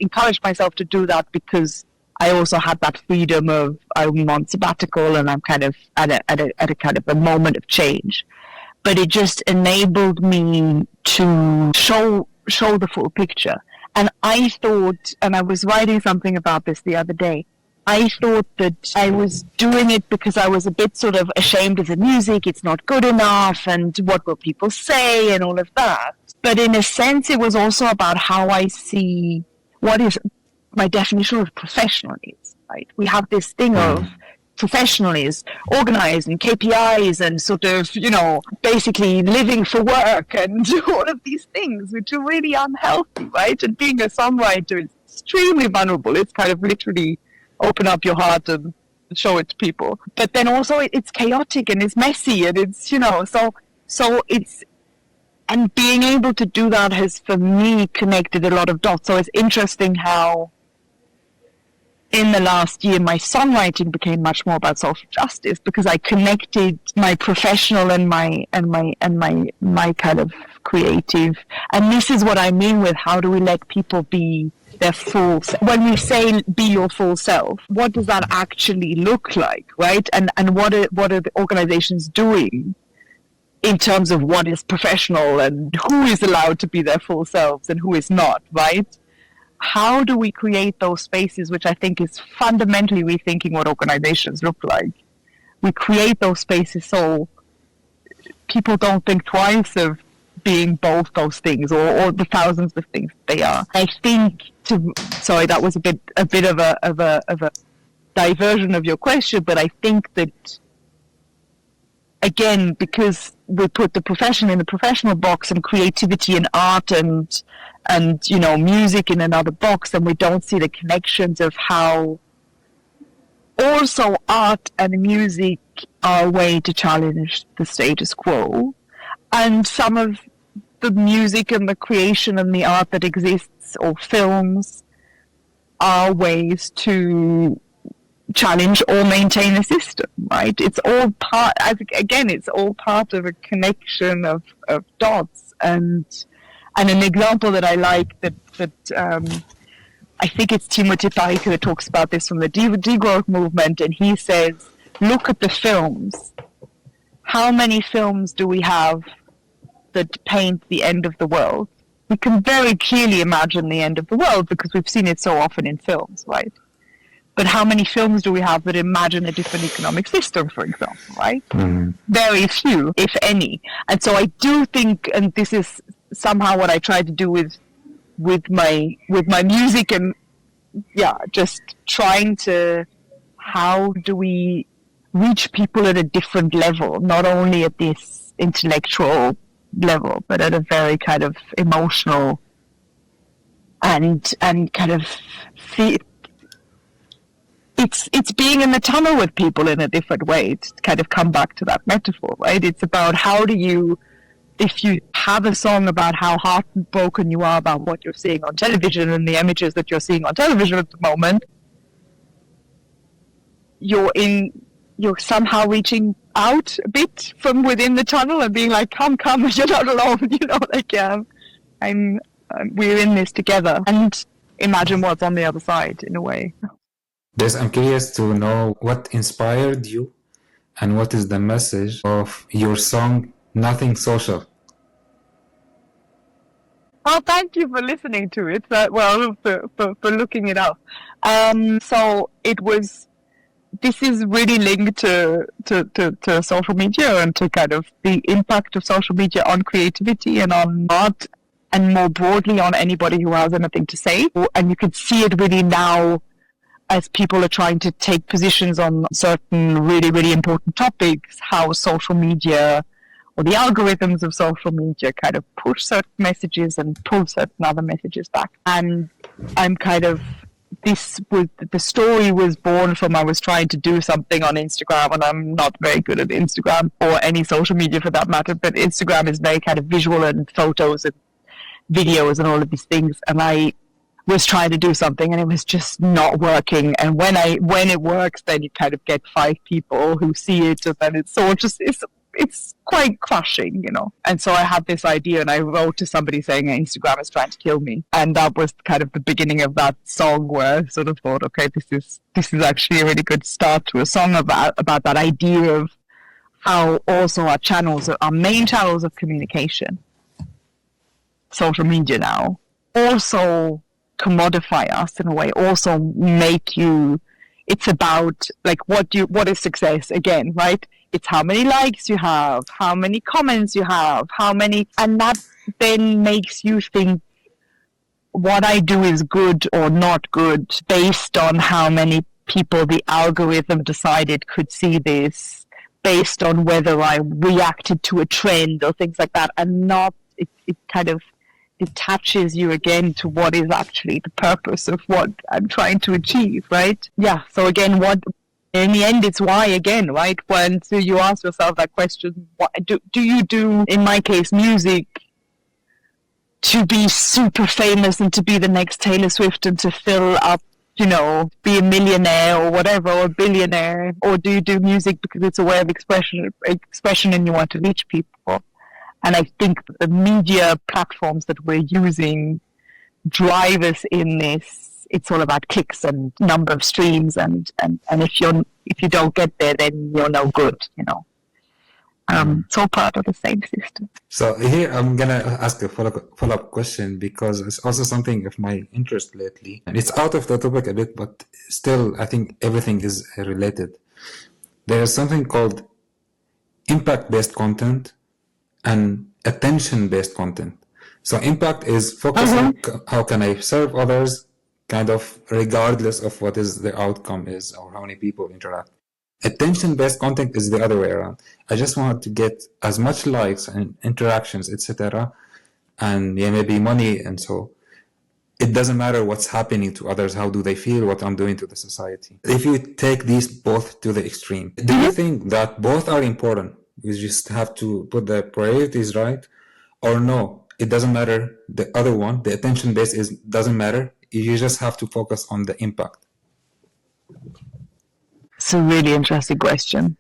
encourage myself to do that, because I also had that freedom of, I'm on sabbatical and I'm kind of at a kind of a moment of change. But it just enabled me to show the full picture. And I thought, and I was writing something about this the other day, I thought that I was doing it because I was a bit sort of ashamed of the music, it's not good enough, and what will people say, and all of that. But in a sense, it was also about how I see what is my definition of professional is, right? We have this thing of professional is organized and KPIs and sort of, basically living for work and all of these things, which are really unhealthy, right? And being a songwriter is extremely vulnerable. It's kind of literally open up your heart and show it to people. But then also it's chaotic and it's messy, and it's, so it's, and being able to do that has, for me, connected a lot of dots. So it's interesting how in the last year, my songwriting became much more about social justice because I connected my professional and my kind of creative. And this is what I mean with how do we let people be their full self. When we say be your full self, what does that actually look like, right? And what are the organizations doing in terms of what is professional and who is allowed to be their full selves and who is not, right? How do we create those spaces, which I think is fundamentally rethinking what organizations look like? We create those spaces so people don't think twice of being both those things or the thousands of things they are. I think sorry, that was a bit of a diversion of your question, but I think that again, because we put the profession in the professional box and creativity and art and music in another box, and we don't see the connections of how also art and music are a way to challenge the status quo. And some of the music and the creation and the art that exists, or films, are ways to challenge or maintain a system, right? It's all part, again, it's all part of a connection of dots. And an example that I like that I think it's Timothy Parker that talks about this from the degrowth movement, and he says, look at the films. How many films do we have that paint the end of the world? We can very clearly imagine the end of the world because we've seen it so often in films, right? But how many films do we have that imagine a different economic system, for example, right? Mm-hmm. Very few, if any. And so I do think, and this is somehow what I try to do with my music, and just trying to, how do we reach people at a different level, not only at this intellectual level, but at a very kind of emotional and kind of it's being in the tunnel with people in a different way, to kind of come back to that metaphor, right? It's about how do you, if you have a song about how heartbroken you are about what you're seeing on television and the images that you're seeing on television at the moment, you're somehow reaching out a bit from within the tunnel and being like, come, you're not alone, we're in this together, and imagine what's on the other side in a way. Yes, I'm curious to know what inspired you and what is the message of your song, Nothing Social. Oh, thank you for listening to it. For looking it up. So this is really linked to social media and to kind of the impact of social media on creativity and on art, and more broadly on anybody who has anything to say. And you can see it really now as people are trying to take positions on certain really, really important topics, how social media or the algorithms of social media kind of push certain messages and pull certain other messages back. And I'm kind of, the story was born from, I was trying to do something on Instagram, and I'm not very good at Instagram or any social media for that matter, but Instagram is very kind of visual and photos and videos and all of these things. And I was trying to do something and it was just not working. And when it works, then you kind of get 5 people who see it, and then it's quite crushing, And so I had this idea, and I wrote to somebody saying Instagram is trying to kill me. And that was kind of the beginning of that song, where I sort of thought, okay, this is actually a really good start to a song about that idea of how also our main channels of communication, social media now, also commodify us in a way, also make you, it's about like what is success again, right? It's how many likes you have, how many comments you have, and that then makes you think what I do is good or not good based on how many people the algorithm decided could see this, based on whether I reacted to a trend or things like that, and not, it kind of detaches you again to what is actually the purpose of what I'm trying to achieve, right? Yeah, so again, in the end, it's why again, right? So you ask yourself that question, what do you do, in my case, music to be super famous and to be the next Taylor Swift and to fill up be a millionaire or whatever, or a billionaire? Or do you do music because it's a way of expression and you want to reach people? And I think the media platforms that we're using drive us in this. It's all about clicks and number of streams, and if you don't get there, then you're no good, It's all part of the same system. So here I'm gonna ask a follow-up question, because it's also something of my interest lately. And it's out of the topic a bit, but still I think everything is related. There is something called impact-based content and attention-based content. So impact is focusing on how can I serve others, kind of regardless of what is the outcome is or how many people interact. Attention-based content is the other way around. I just want to get as much likes and interactions, etc., and maybe money, and so it doesn't matter what's happening to others, how do they feel, what I'm doing to the society. If you take these both to the extreme, do you think that both are important? You just have to put the priorities right, or no, it doesn't matter. The other one, the attention-based, doesn't matter. You just have to focus on the impact. It's a really interesting question.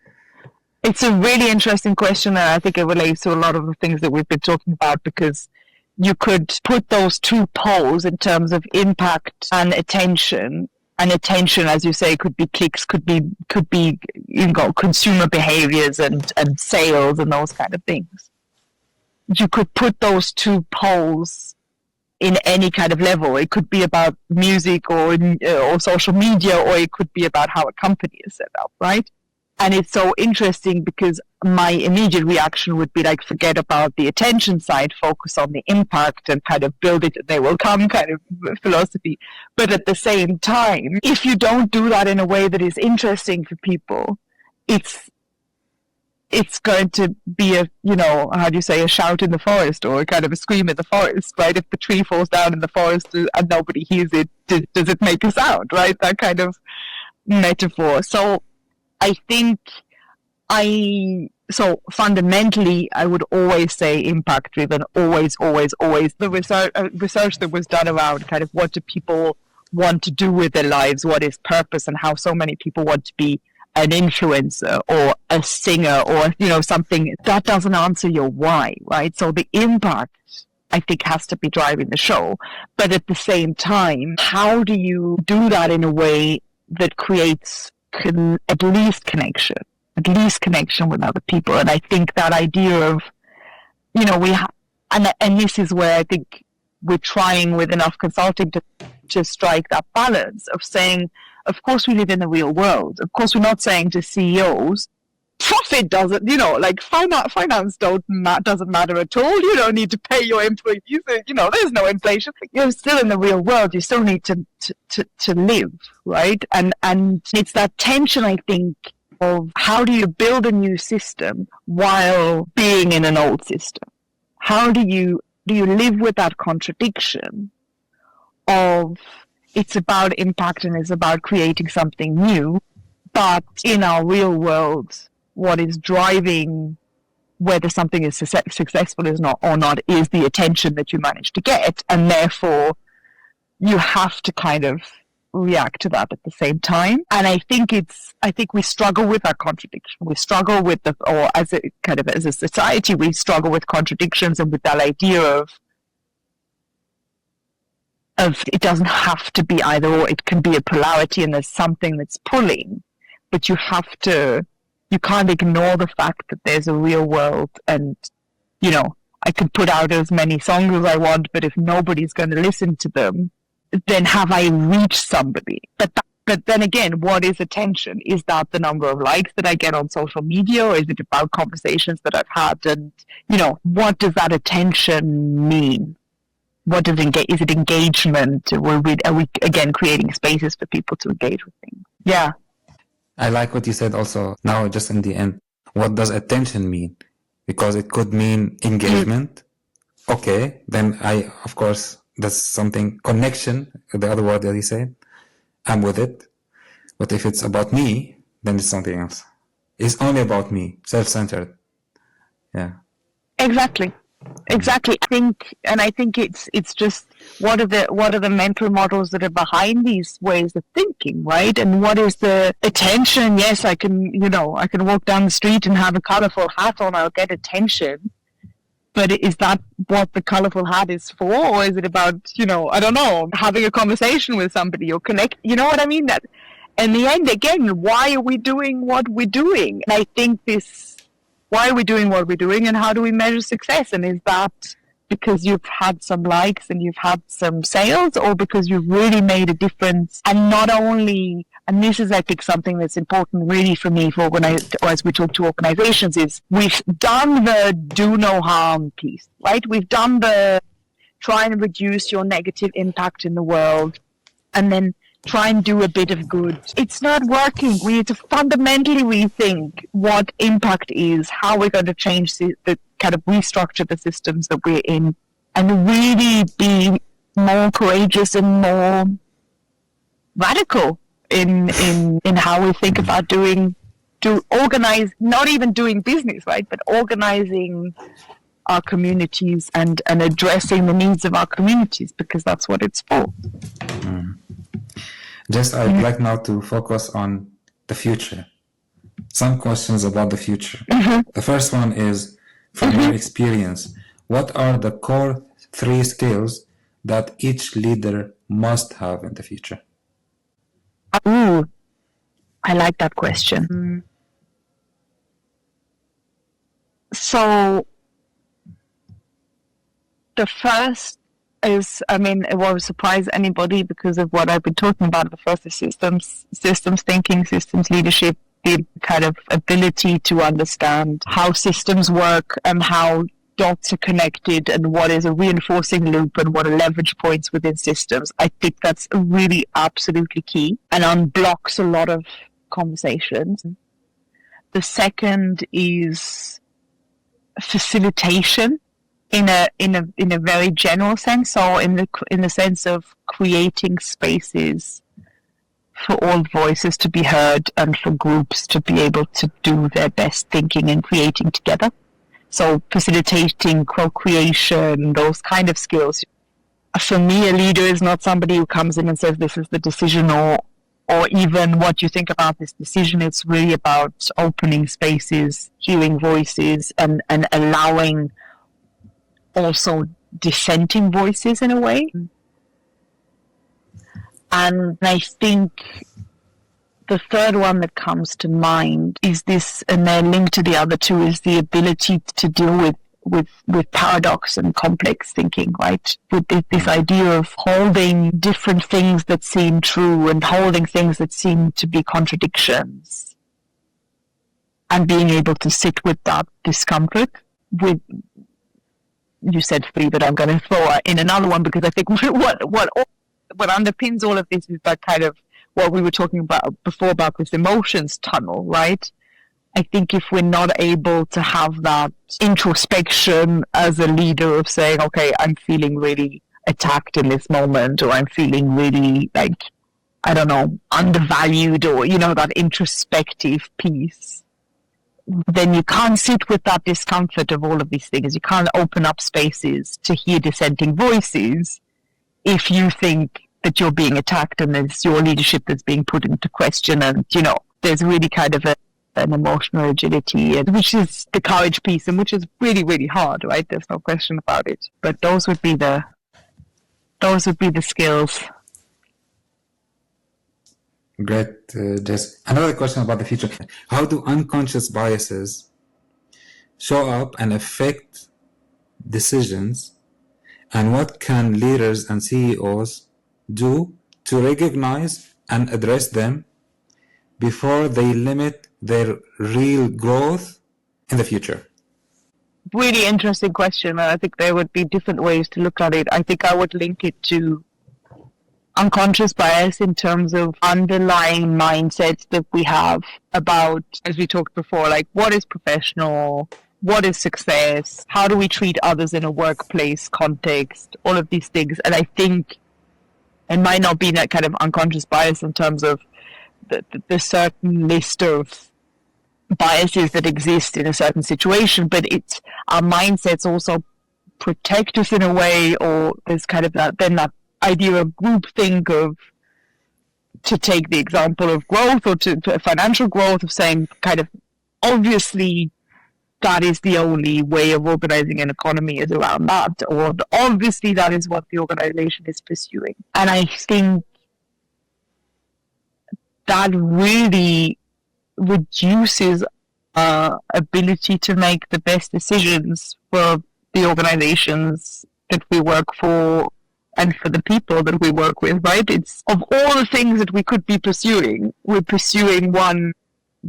And I think it relates to a lot of the things that we've been talking about, because you could put those two poles in terms of impact and attention. And attention, as you say, could be clicks, could be consumer behaviors and sales and those kind of things. You could put those two poles in any kind of level. It could be about music or social media, or it could be about how a company is set up, right? And it's so interesting because my immediate reaction would be like, forget about the attention side, focus on the impact and kind of build it and they will come kind of philosophy. But at the same time, if you don't do that in a way that is interesting for people, it's going to be a shout in the forest, or kind of a scream in the forest, right? If the tree falls down in the forest and nobody hears it, does it make a sound, right? That kind of metaphor. So I think fundamentally, I would always say impact driven, always. The research that was done around kind of what do people want to do with their lives, what is purpose, and how so many people want to be an influencer or a singer or, something that doesn't answer your why, right? So the impact, I think, has to be driving the show. But at the same time, how do you do that in a way that creates at least connection with other people? And I think that idea of, and this is where I think we're trying with Enough Consulting to strike that balance of saying, of course we live in the real world. Of course we're not saying to CEOs, profit doesn't, finance doesn't matter at all. You don't need to pay your employees. There's no inflation. You're still in the real world. You still need to live, right? And it's that tension, I think, of how do you build a new system while being in an old system? How do you live with that contradiction of it's about impact and it's about creating something new, but in our real world, what is driving whether something is successful or not is the attention that you manage to get, and therefore you have to kind of react to that at the same time. And I think we struggle with that contradiction. We struggle with as a society, we struggle with contradictions and with that idea of it doesn't have to be either or. It can be a polarity and there's something that's pulling, but you can't ignore the fact that there's a real world, and I can put out as many songs as I want, but if nobody's going to listen to them, then have I reached somebody? But then again, what is attention? Is that the number of likes that I get on social media, or is it about conversations that I've had? And what does that attention mean? What is it engagement? Are we again creating spaces for people to engage with things? Yeah. I like what you said also. Now, just in the end, what does attention mean? Because it could mean engagement. Okay, then of course, that's something, connection, the other word that you said. I'm with it. But if it's about me, then it's something else. It's only about me, self-centered. Yeah. Exactly. Exactly. I think it's just what are the mental models that are behind these ways of thinking, right? And what is the attention? Yes, I can walk down the street and have a colorful hat on. I'll get attention. But is that what the colorful hat is for, or is it about I don't know, having a conversation with somebody or connect? You know what I mean? That in the end, again, why are we doing what we're doing? And I think why are we doing what we're doing, and how do we measure success? And is that because you've had some likes and you've had some sales, or because you've really made a difference? And not only, and this is, I think, something that's important really for me or as we talk to organizations, is we've done the do no harm piece, right? We've done the try and reduce your negative impact in the world, and then try and do a bit of good. It's not working. We need to fundamentally rethink what impact is, how we're going to change the kind of restructure the systems that we're in, and really be more courageous and more radical in how we think about organize, not even doing business, right, but organizing our communities and addressing the needs of our communities, because that's what it's for. Just I'd like now to focus on the future. Some questions about the future. The first one is, from your experience, what are the core 3 skills that each leader must have in the future? Ooh, I like that question. So the first is, it won't surprise anybody because of what I've been talking about. The first is systems thinking, systems leadership, the kind of ability to understand how systems work and how dots are connected and what is a reinforcing loop and what are leverage points within systems. I think that's really absolutely key and unblocks a lot of conversations. The second is facilitation. In a very general sense, so in the sense of creating spaces for all voices to be heard and for groups to be able to do their best thinking and creating together. So facilitating, co-creation, those kind of skills. For me, a leader is not somebody who comes in and says this is the decision or even what you think about this decision. It's really about opening spaces, hearing voices, and allowing also dissenting voices in a way. And I think the third one that comes to mind is this, and they're linked to the other two, is the ability to deal with paradox and complex thinking, right? With this idea of holding different things that seem true and holding things that seem to be contradictions, and being able to sit with that discomfort. You said 3, but I'm going to throw in another one, because I think what underpins all of this is that kind of what we were talking about before about this emotions tunnel, right? I think if we're not able to have that introspection as a leader of saying, okay, I'm feeling really attacked in this moment, or I'm feeling really undervalued, or, that introspective piece, then you can't sit with that discomfort of all of these things. You can't open up spaces to hear dissenting voices if you think that you're being attacked and it's your leadership that's being put into question. And, there's really kind of an emotional agility, which is the courage piece, and which is really, really hard, right? There's no question about it. But those would be the skills. Great, Jess. Another question about the future. How do unconscious biases show up and affect decisions? And what can leaders and CEOs do to recognize and address them before they limit their real growth in the future? Really interesting question. And I think there would be different ways to look at it. I think I would link it to unconscious bias in terms of underlying mindsets that we have about, as we talked before, like what is professional, what is success, how do we treat others in a workplace context, all of these things. And I think it might not be that kind of unconscious bias in terms of the certain list of biases that exist in a certain situation, but it's our mindsets also protect us in a way, or there's kind of that idea of groupthink of, to take the example of growth or to financial growth, of saying kind of obviously that is the only way of organizing an economy is around that, or obviously that is what the organization is pursuing. And I think that really reduces our ability to make the best decisions for the organizations that we work for and for the people that we work with, right? It's, of all the things that we could be pursuing, we're pursuing one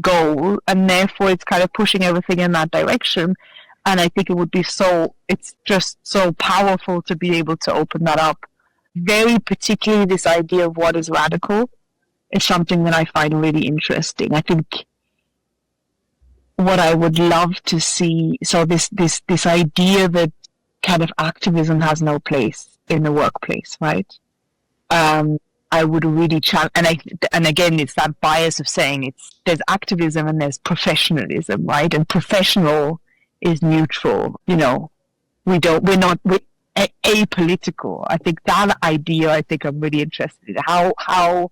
goal, and therefore it's kind of pushing everything in that direction. And I think it's just so powerful to be able to open that up. Very particularly this idea of what is radical is something that I find really interesting. I think what I would love to see, so this idea that kind of activism has no place in the workplace, right? I would really and again, it's that bias of saying there's activism and there's professionalism, right? And professional is neutral, we're apolitical. I think that idea, I'm really interested in how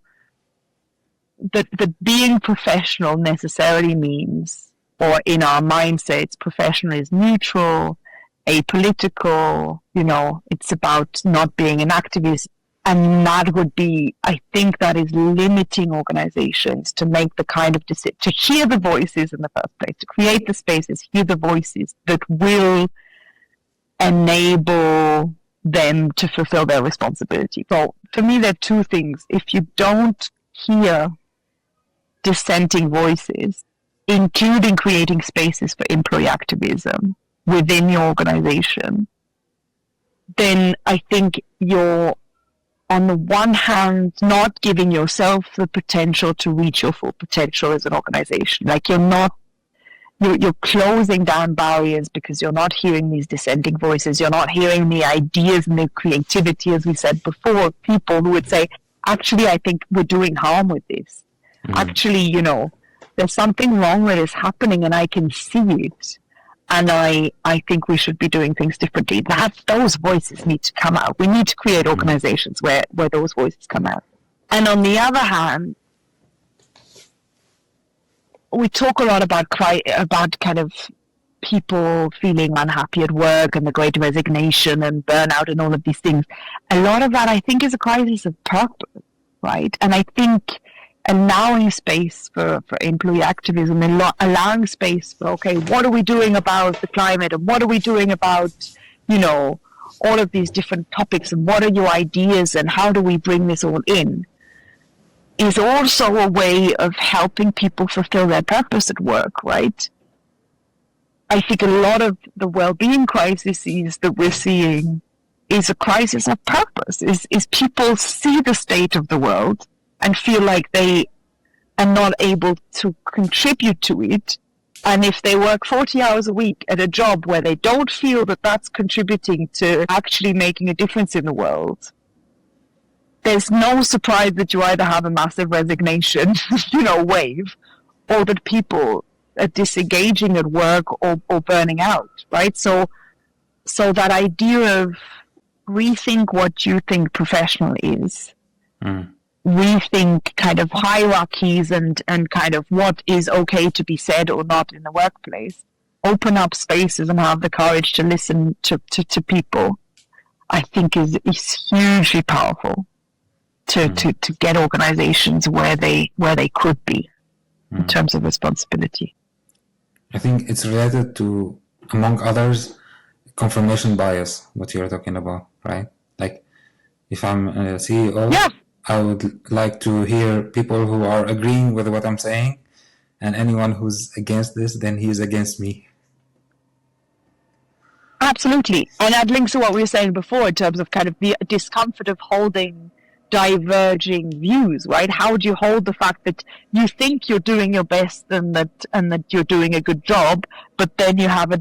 that being professional necessarily means, or in our mindsets, professional is neutral, apolitical, it's about not being an activist. And that would be, I think that is limiting organizations to make the kind of decision, to hear the voices in the first place, to create the spaces, hear the voices that will enable them to fulfill their responsibility. So for me, there are two things. If you don't hear dissenting voices, including creating spaces for employee activism within your organization, then I think you're, on the one hand, not giving yourself the potential to reach your full potential as an organization. Like you're closing down barriers because you're not hearing these dissenting voices. You're not hearing the ideas and the creativity, as we said before, of people who would say, actually, I think we're doing harm with this. Mm-hmm. Actually, there's something wrong that is happening and I can see it. And I think we should be doing things differently. Those voices need to come out. We need to create organizations where those voices come out. And on the other hand, we talk a lot about kind of people feeling unhappy at work and the great resignation and burnout and all of these things. A lot of that, I think, is a crisis of purpose, right? And I think allowing space for employee activism and allowing space for, okay, what are we doing about the climate, and what are we doing about, all of these different topics, and what are your ideas, and how do we bring this all in, is also a way of helping people fulfill their purpose at work, right? I think a lot of the well-being crises that we're seeing is a crisis of purpose, is people see the state of the world and feel like they are not able to contribute to it. And if they work 40 hours a week at a job where they don't feel that that's contributing to actually making a difference in the world, there's no surprise that you either have a massive resignation, wave, or that people are disengaging at work or burning out, right? So that idea of rethink what you think professional is, rethink kind of hierarchies and kind of what is okay to be said or not in the workplace, open up spaces and have the courage to listen to people, I think is hugely powerful to get organizations where they could be in terms of responsibility. I think it's related to, among others, confirmation bias, what you're talking about, right? Like if I'm a CEO, yeah, I would like to hear people who are agreeing with what I'm saying, and anyone who's against this, then he is against me. Absolutely. And that links to what we were saying before in terms of kind of the discomfort of holding diverging views, right? How do you hold the fact that you think you're doing your best and that you're doing a good job, but then you have a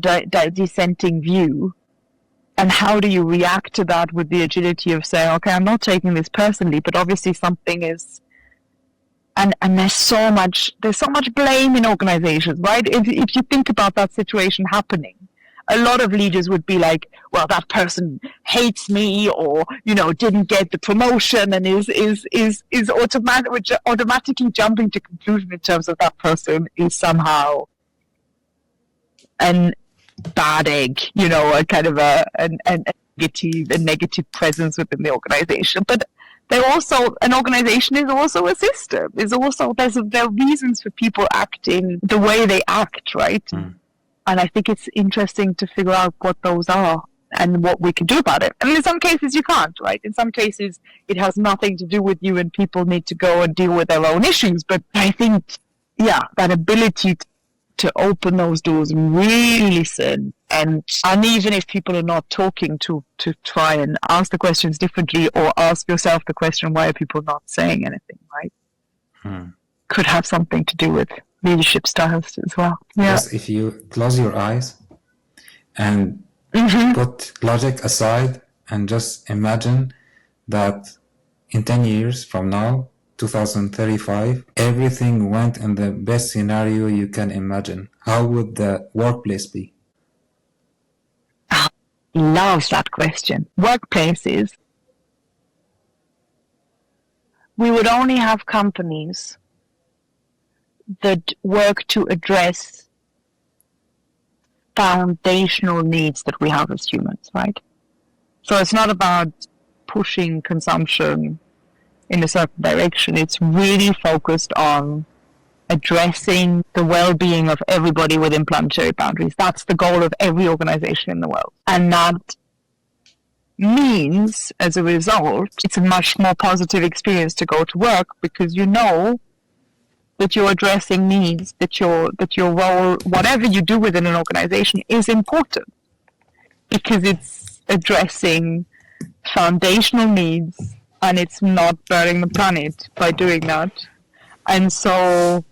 dissenting view? And how do you react to that with the agility of saying, okay, I'm not taking this personally, but obviously something is, and there's so much blame in organizations, right? If you think about that situation happening, a lot of leaders would be like, well, that person hates me, or, didn't get the promotion, and is automatically jumping to conclusion in terms of that person is somehow an bad egg, a kind of a negative presence within the organization. But an organization is also a system. There are reasons for people acting the way they act, right? And I think it's interesting to figure out what those are and what we can do about it. And in some cases you can't, right? In some cases it has nothing to do with you and people need to go and deal with their own issues. But I think, that ability to open those doors and really listen, and even if people are not talking, to try and ask the questions differently, or ask yourself the question, why are people not saying anything, right? Could have something to do with leadership styles as well. Yes, if you close your eyes and put logic aside and just imagine that in 10 years from now, 2035, everything went in the best scenario you can imagine, how would the workplace be? Loves that question. Workplaces, we would only have companies that work to address foundational needs that we have as humans, right? So it's not about pushing consumption in a certain direction. It's really focused on addressing the well-being of everybody within planetary boundaries. That's the goal of every organization in the world. And that means, as a result, it's a much more positive experience to go to work, because that you're addressing needs, that your role, whatever you do within an organization, is important, because it's addressing foundational needs and it's not burning the planet by doing that. And so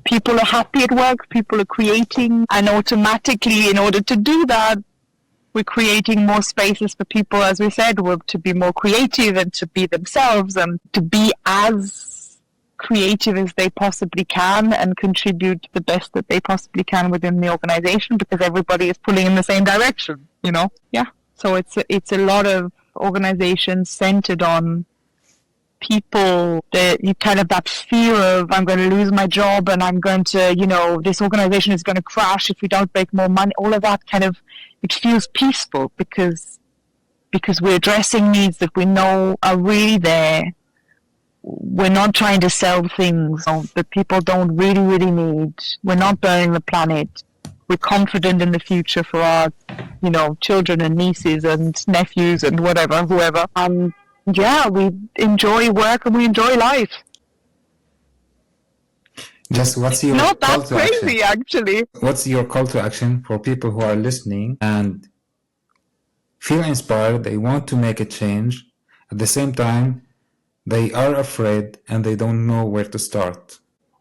people are happy at work, people are creating, and automatically, in order to do that, we're creating more spaces for people, as we said, to be more creative and to be themselves and to be as creative as they possibly can and contribute the best that they possibly can within the organization, because everybody is pulling in the same direction, So it's a lot of organizations centered on people, that fear of, I'm going to lose my job and I'm going to, this organization is going to crash if we don't make more money. All of that it feels peaceful because we're addressing needs that we know are really there. We're not trying to sell things that people don't really, really need. We're not burning the planet. We're confident in the future for our, children and nieces and nephews and whoever. We enjoy work and we enjoy life. Just what's your not call that to crazy, action? actually. What's your call to action for people who are listening and feel inspired, they want to make a change, at the same time, they are afraid and they don't know where to start?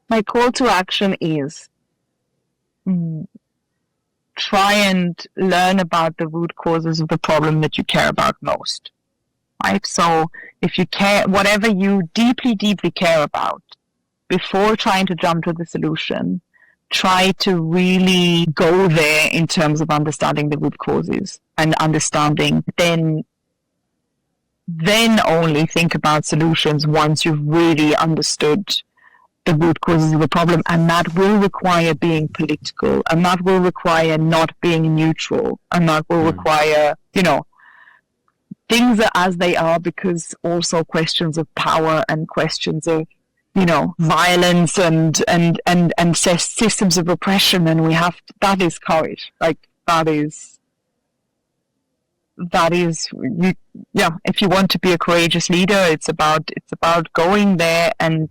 My call to action is try and learn about the root causes of the problem that you care about most. Right? So if you care, whatever you deeply, deeply care about, before trying to jump to the solution, try to really go there in terms of understanding the root causes and understanding, then only think about solutions once you've really understood the root causes of the problem. And that will require being political, and that will require not being neutral, and that will require, things are as they are because also questions of power and questions of, violence and systems of oppression. And that is courage. If you want to be a courageous leader, it's about going there and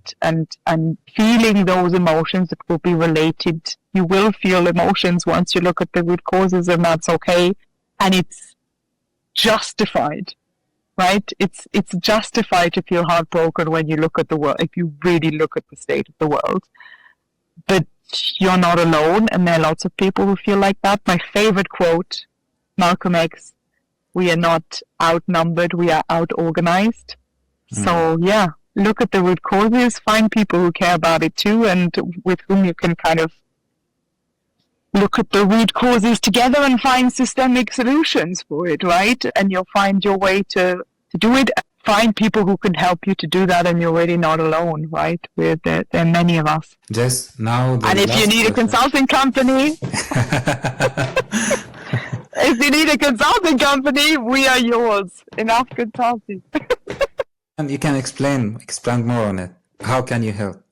feeling those emotions that will be related. You will feel emotions once you look at the root causes, and that's okay. And it's justified, right? It's justified to feel heartbroken when you look at the world, if you really look at the state of the world. But you're not alone, and there are lots of people who feel like that. My favorite quote, Malcolm X, we are not outnumbered, we are out-organized. So, look at the root causes, find people who care about it too, and with whom you can kind of look at the root causes together and find systemic solutions for it, right? And you'll find your way to do it. Find people who can help you to do that, and you're really not alone, right? There are many of us. Jess, now and if you need a consulting company, we are yours. Enough Consulting. And you can expand more on it. How can you help?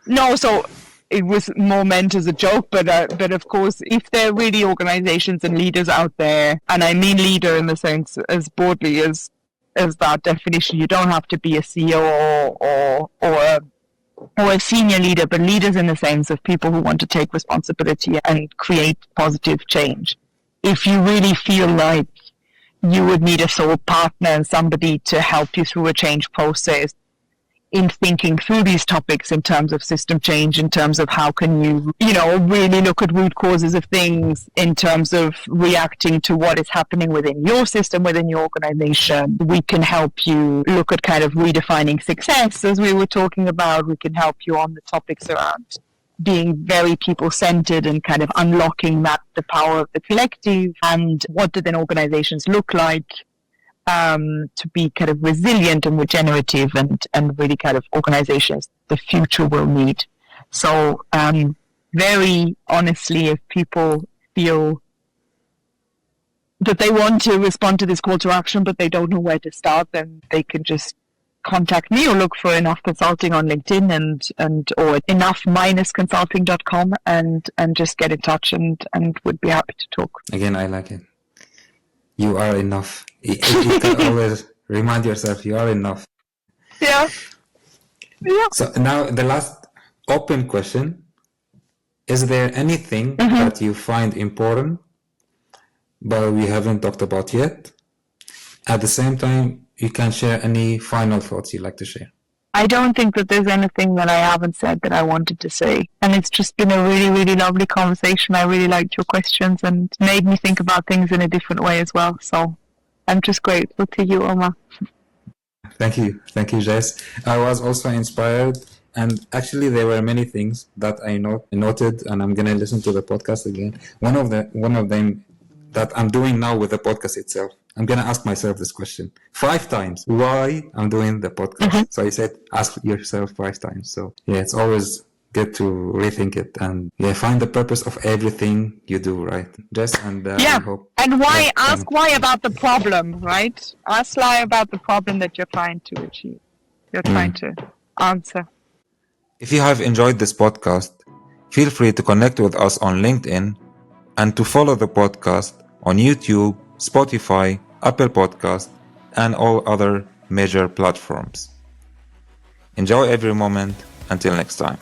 No, so it was more meant as a joke, but of course, if there are really organizations and leaders out there, and I mean leader in the sense as broadly as that definition, you don't have to be a CEO or a senior leader, but leaders in the sense of people who want to take responsibility and create positive change. If you really feel like you would need a soul partner and somebody to help you through a change process, in thinking through these topics in terms of system change, in terms of how can you, really look at root causes of things, in terms of reacting to what is happening within your system, within your organization. We can help you look at kind of redefining success, as we were talking about. We can help you on the topics around being very people-centered and kind of unlocking the power of the collective, and what do then organizations look like to be kind of resilient and regenerative, and really kind of organizations the future will need. So very honestly, if people feel that they want to respond to this call to action but they don't know where to start, then they can just contact me or look for Enough Consulting on LinkedIn and or enough-consulting.com and just get in touch and would be happy to talk. Again, I like it. You are enough. You can always remind yourself you are enough. Yeah. So now the last open question. Is there anything that you find important but we haven't talked about yet? At the same time, you can share any final thoughts you'd like to share. I don't think that there's anything that I haven't said that I wanted to say. And it's just been a really, really lovely conversation. I really liked your questions and made me think about things in a different way as well. So I'm just grateful to you, Omar. Thank you. Thank you, Jess. I was also inspired. And actually, there were many things that I noted, and I'm going to listen to the podcast again. One of them that I'm doing now with the podcast itself. I'm going to ask myself this question 5 times. Why I'm doing the podcast? So I said, ask yourself 5 times. So yeah, it's always good to rethink it and find the purpose of everything you do, right? Jess, and I hope. And why? Ask why about the problem, right? Ask why about the problem that you're trying to achieve. You're trying to answer. If you have enjoyed this podcast, feel free to connect with us on LinkedIn and to follow the podcast on YouTube, Spotify, Apple Podcast, and all other major platforms. Enjoy every moment. Until next time.